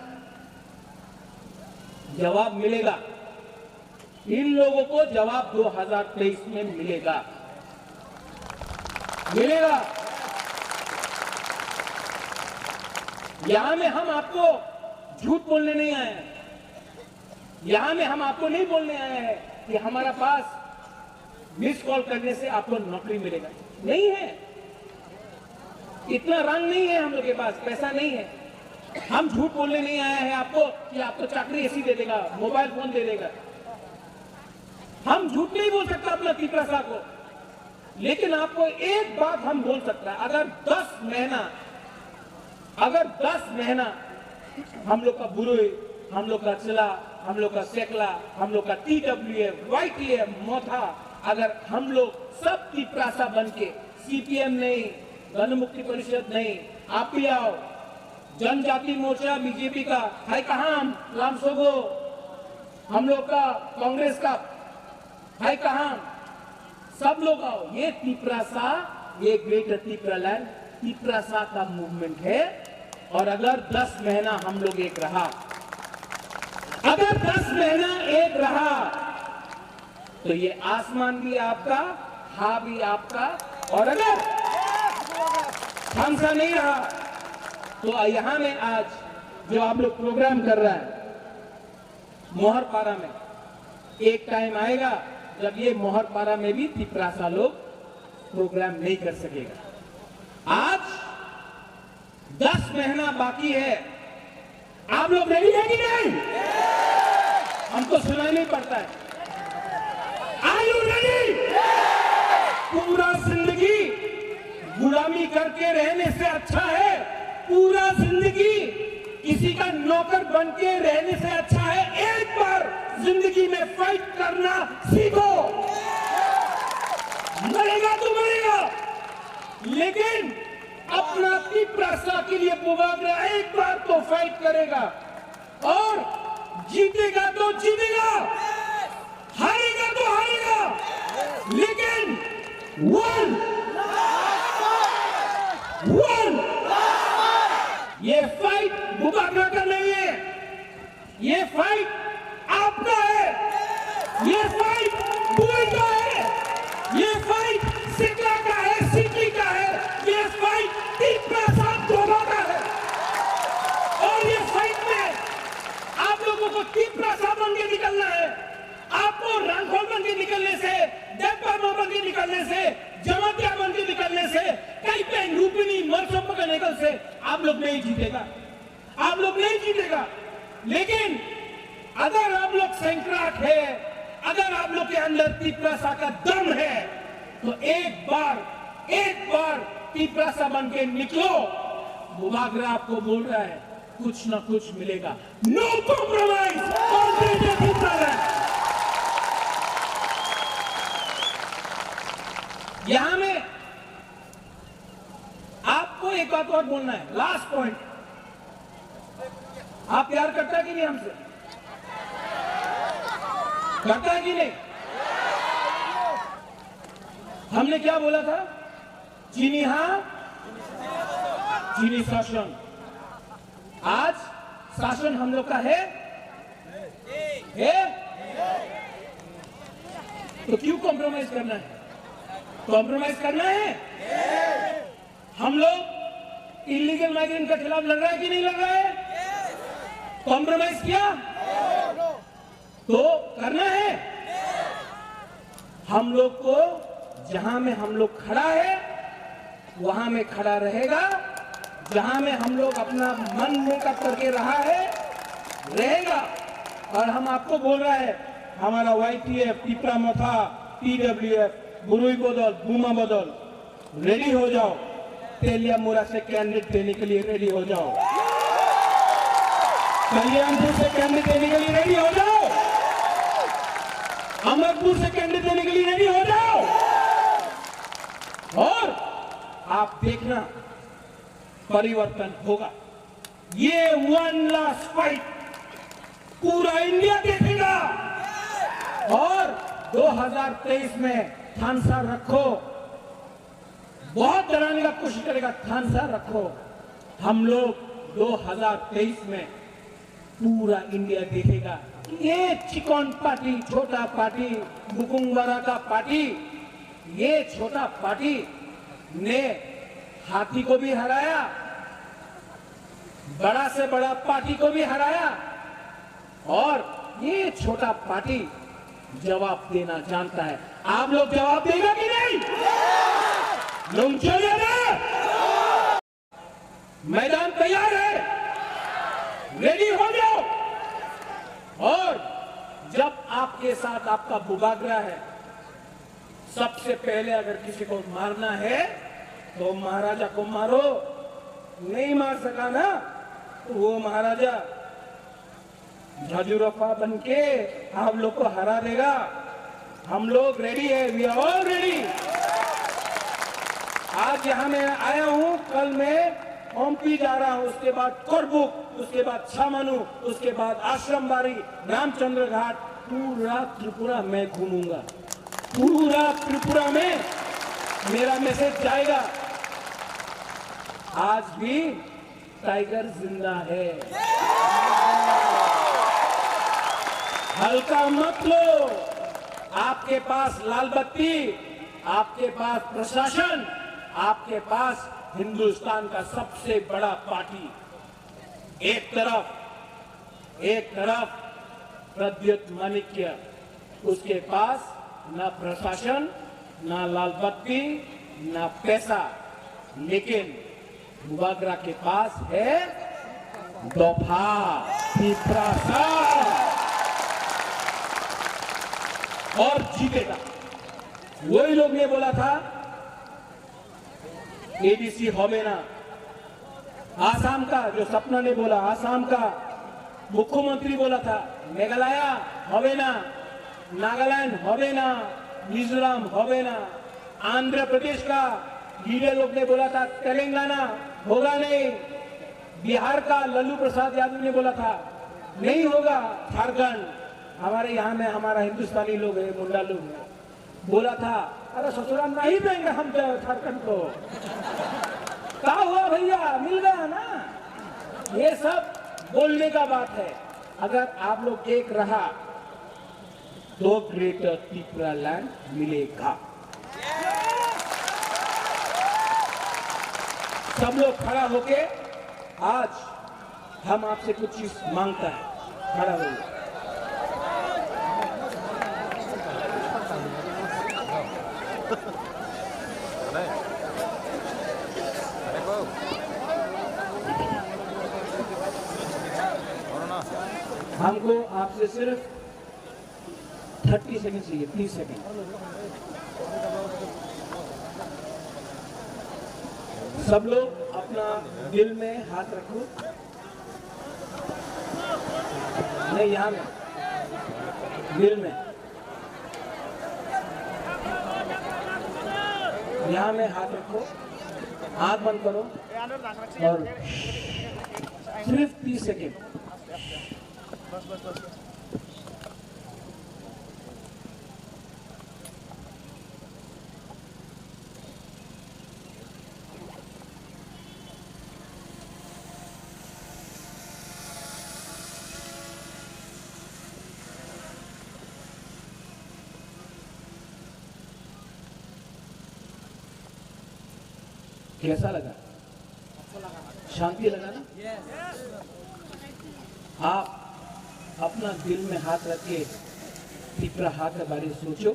[SPEAKER 7] जवाब मिलेगा, इन लोगों को जवाब 2023 में मिलेगा। यहां में हम आपको झूठ बोलने नहीं आए हैं, यहां में हम आपको नहीं बोलने आए हैं कि हमारा पास मिस कॉल करने से आपको नौकरी मिलेगा। नहीं है, इतना रंग नहीं है हम लोग के पास, पैसा नहीं है। हम झूठ बोलने नहीं आए हैं आपको कि आपको चाकरी ऐसी दे देगा, मोबाइल फोन दे देगा। हम झूठ नहीं बोल सकता अपना त्रिपुरा को, लेकिन आपको एक बात हम बोल सकता है, अगर 10 महीना हम लोग का बुरुई, हम लोग का चिला, हम लोग का सेकला, हम लोग का TWF, YTF, मोथा, अगर हम लोग सब त्रिपुरा बन के, CPM नहीं, गण मुक्ति परिषद नहीं, आप भी आओ, जनजाति मोर्चा बीजेपी का है कहाँ, लामसोगो, हम लोग का कांग्रेस का है कहाँ, सब लोग आओ। ये त्रिपुरा, ये ग्रेटर त्रिपुरा लैंड त्रिपुरा का मूवमेंट है। और अगर 10 महीना हम लोग एक रहा, अगर 10 महीना एक रहा तो ये आसमान भी आपका, हा भी आपका। और अगर हमसा नहीं रहा तो यहां में आज जो आप लोग प्रोग्राम कर रहा है मोहरपारा में, एक टाइम आएगा जब ये मोहरपारा में भी त्रिपुरा लोग प्रोग्राम नहीं कर सकेगा। आज 10 महीना बाकी है, आप लोग रेडी है कि नहीं? हमको सुनाई नहीं पड़ता है। Are you ready? पूरा जिंदगी गुलामी करके रहने से अच्छा है, पूरा जिंदगी किसी का नौकर बन के रहने से अच्छा है एक बार जिंदगी में फाइट करना सीखो। मरेगा तो मरेगा, लेकिन अपना त्रिपुरा के लिए बुबागरा एक बार तो फाइट करेगा और जीतेगा तो जीतेगा, हारेगा तो हारेगा, लेकिन वन ये फाइट बुबागरा का नहीं है, ये फाइट तिप्रासा बन के निकलना है। आपको रांखोल बन के निकलने से, देवबर्मा बन के निकलने से, जमातिया बन के निकलने से, कई पेन रूपिनी मरसम का निकल से आप लोग नहीं जीतेगा, आप लोग नहीं जीतेगा। लेकिन अगर आप लोग सैंकड़ाट है, अगर आप लोग के अंदर तिप्रासा का दम है, तो एक बार तिप्रासा बन के निकलो। बुबागरा आपको बोल रहा है कुछ ना कुछ मिलेगा। नो कॉम्प्रोमाइज ऑन यहां में आपको एक बात और बोलना है, लास्ट पॉइंट। आप प्यार करता है कि नहीं हमसे? करता है कि नहीं? हमने क्या बोला था? चीनी हां, चीनी शासन। आज शासन हम लोग का है? तो क्यों कॉम्प्रोमाइज करना है? कॉम्प्रोमाइज करना है? हम लोग इलीगल माइग्रेंट के खिलाफ लड़ रहा है कि नहीं लड़ रहा है? कॉम्प्रोमाइज किया तो करना है। हम लोग को जहां में हम लोग खड़ा है वहां में खड़ा रहेगा, जहां में हम लोग अपना मन मेकअप करके रहा है रहेगा। और हम आपको बोल रहा है, हमारा YTF, तिप्रामथा, TWF, बुरुई बदल, बुमा बदल, रेडी हो जाओ। तेलिया मुरा से कैंडिडेट देने के लिए रेडी हो जाओ। कल्याणपुर से कैंडिडेट देने के लिए रेडी हो जाओ। अमरपुर से कैंडिडेट देने के लिए रेडी हो जाओ। और आप देखना परिवर्तन होगा। ये वन लास्ट फाइट पूरा इंडिया देखेगा। और 2023 में थानसा रखो, बहुत डराने का कोशिश करेगा, थानसा रखो। हम लोग 2023 में पूरा इंडिया देखेगा। ये चिकन पार्टी, छोटा पार्टी, बुकुंगवारा का पार्टी, ये छोटा पार्टी ने हाथी को भी हराया, बड़ा से बड़ा पार्टी को भी हराया। और ये छोटा पार्टी जवाब देना जानता है। आप लोग जवाब देगा कि नहीं? लोग चले ना, मैदान तैयार है, रेडी हो जाओ। और जब आपके साथ आपका बुबागरा है, सबसे पहले अगर किसी को मारना है तो महाराजा को मारो। नहीं मार सका ना तो वो महाराजा झाजुरफा बन के आप लोग को हरा देगा। हम लोग रेडी है, वी आर ऑल रेडी। आज यहां मैं आया हूं, कल मैं ओमपी जा रहा हूं, उसके बाद कोरबुक, उसके बाद छामानू, उसके बाद आश्रमबाड़ी, रामचंद्र घाट, पूरा त्रिपुरा मैं घूमूंगा। पूरा त्रिपुरा में मेरा मैसेज जाएगा। आज भी टाइगर जिंदा है, हल्का मत लो। आपके पास लाल बत्ती, आपके पास प्रशासन, आपके पास हिंदुस्तान का सबसे बड़ा पार्टी। एक तरफ प्रद्युत माणिक्य, उसके पास ना प्रशासन, ना लाल बत्ती, ना पैसा, लेकिन बुबागरा के पास है दोफा, तिप्रासा, और जीतेगा। वही लोग ने बोला था एडीसी होवे ना, आसाम का जो सपना ने बोला, आसाम का मुख्यमंत्री बोला था मेघालय होवे ना, नागालैंड होवे ना, मिजोरम होवे ना, आंध्र प्रदेश का लीडर लोग ने बोला था तेलंगाना होगा नहीं, बिहार का लल्लू प्रसाद यादव ने बोला था नहीं होगा, झारखंड, हमारे यहाँ में हमारा हिंदुस्तानी लोग है, मुंडा लोग है, बोला था अरे ससुराल नहीं देंगे हम झारखंड को। क्या हुआ भैया, मिल गया ना। ये सब बोलने का बात है। अगर आप लोग एक रहा तो ग्रेटर त्रिपुरा लैंड मिलेगा। सब लोग खड़ा होके आज हम आपसे कुछ चीज मांगता है, खड़ा होइए। हमको आपसे सिर्फ 30 सेकंड चाहिए, 30 सेकंड। सब लोग अपना दिल में हाथ रखो। नहीं, यहाँ में, दिल में, यहाँ में हाथ रखो, आँख बंद करो और सिर्फ 30 सेकंड। कैसा लगा? शांति लगा ना? आप अपना दिल में हाथ रख के तीसरा हाथ के बारे में सोचो।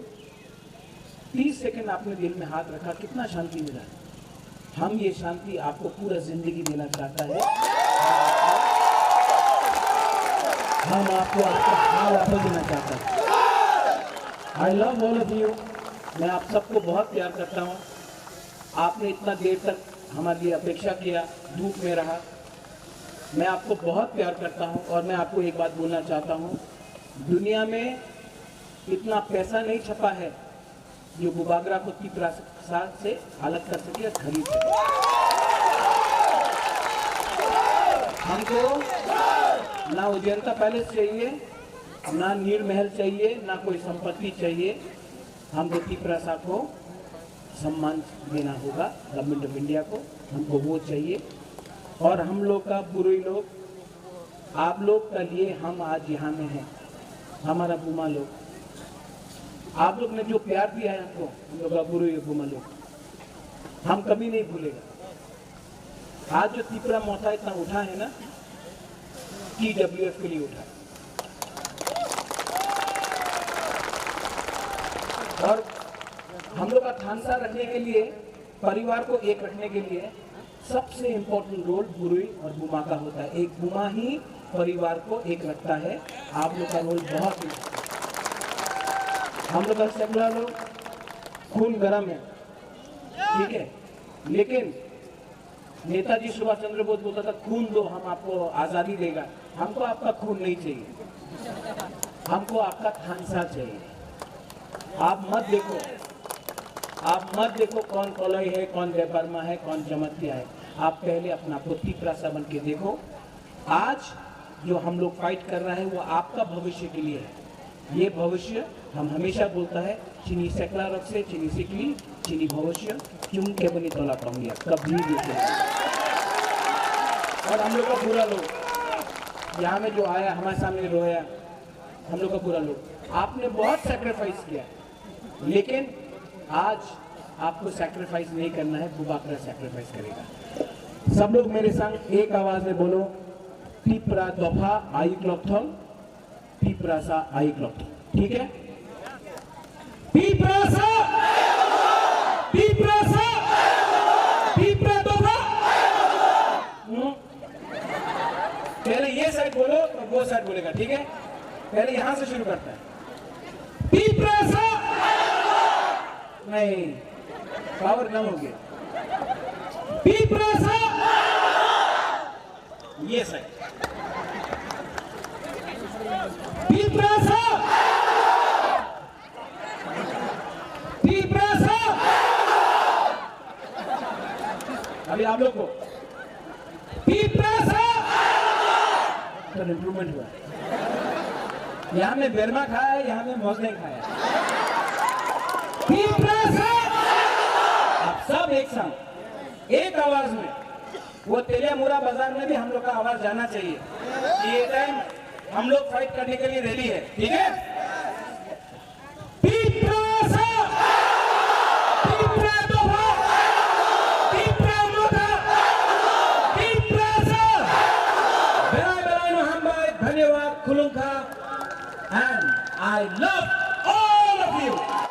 [SPEAKER 7] 30 सेकंड आपने दिल में हाथ रखा, कितना शांति मिला। हम ये शांति आपको पूरा जिंदगी देना चाहता है। हम आपको आपका हाथ वापस देना चाहता है। I love all of you. मैं आप सबको बहुत प्यार करता हूँ। आपने इतना देर तक हमारे लिए अपेक्षा किया, धूप में रहा। मैं आपको बहुत प्यार करता हूं और मैं आपको एक बात बोलना चाहता हूं, दुनिया में इतना पैसा नहीं छपा है जो बुबागरा को तीपरा से अलग कर सके, खरीद सके। हमको ना उजैंता पैलेस चाहिए, ना नील महल चाहिए, ना कोई संपत्ति चाहिए। हमको तीपरा को सम्मान देना होगा, गवर्नमेंट ऑफ इंडिया को। हमको वो चाहिए। और हम लोग का बुरुई लोग, आप लोग का लिए हम आज यहाँ में हैं। हमारा बुमा लोग, आप लोग ने जो प्यार दिया है हमको, हम लोग का बुरुई बुमा लोग, हम कभी नहीं भूलेगा। आज जो तीपरा मोर्चा इतना उठा है ना, TWF के लिए उठा। और हम लोग का थानसा रखने के लिए, परिवार को एक रखने के लिए सबसे इम्पोर्टेंट रोल बुरुई और बुमा का होता है। एक बुमा ही परिवार को एक रखता है। आप लोग का रोल बहुत ही, हम लोग का सगला लोग खून गरम है, ठीक है, लेकिन नेताजी सुभाष चंद्र बोस बोलता था खून दो, हम आपको आजादी देगा। हमको आपका खून नहीं चाहिए, हमको आपका थानसा चाहिए। आप मत देखो कौन कोलई है, कौन जयवर्मा है, कौन जमतिया है। आप पहले अपना पुत्री प्रासा बन के देखो। आज जो हम लोग फाइट कर रहे हैं वो आपका भविष्य के लिए है। ये भविष्य हम हमेशा बोलता है, चीनी सेकला रख से चीनी सिकली चीनी भविष्य चुन के बनी तोला पाऊंगी कभी भी। और हम लोग का पूरा लोग यहाँ में जो आया, हमारे सामने रोया, हम लोग का पूरा लोग, आपने बहुत सैक्रिफाइस किया, लेकिन आज आपको सैक्रिफाइस नहीं करना है, बुबागरा सैक्रिफाइस करेगा। सब लोग मेरे संग एक आवाज में बोलो, तीपरा दफा आई क्लॉक थॉल, तीपरा सा आई क्लॉक थॉल, ठीक है? तीपरा सा, तीपरा सा, तीपरा दफा। पहले ये साइड बोलो तो वो साइड बोलेगा, ठीक है? पहले यहां से शुरू करता है, तीपरा सा। नहीं, पावर कम हो गया। तीपरा सा, ये साइड, तीपरा सा, तीपरा सा। अभी आप लोग को तीपरा सा इंप्रूवमेंट हुआ। यहाँ में बेरमा खाया है, यहाँ में मौज नहीं खाया। आप सब एक साथ एक आवाज में, वो तेलियामुरा बाजार में भी हम लोग का आवाज जाना चाहिए। ये टाइम हम लोग फाइट करने के लिए रेडी है, ठीक है? धन्यवाद, खुलुंखा, and I love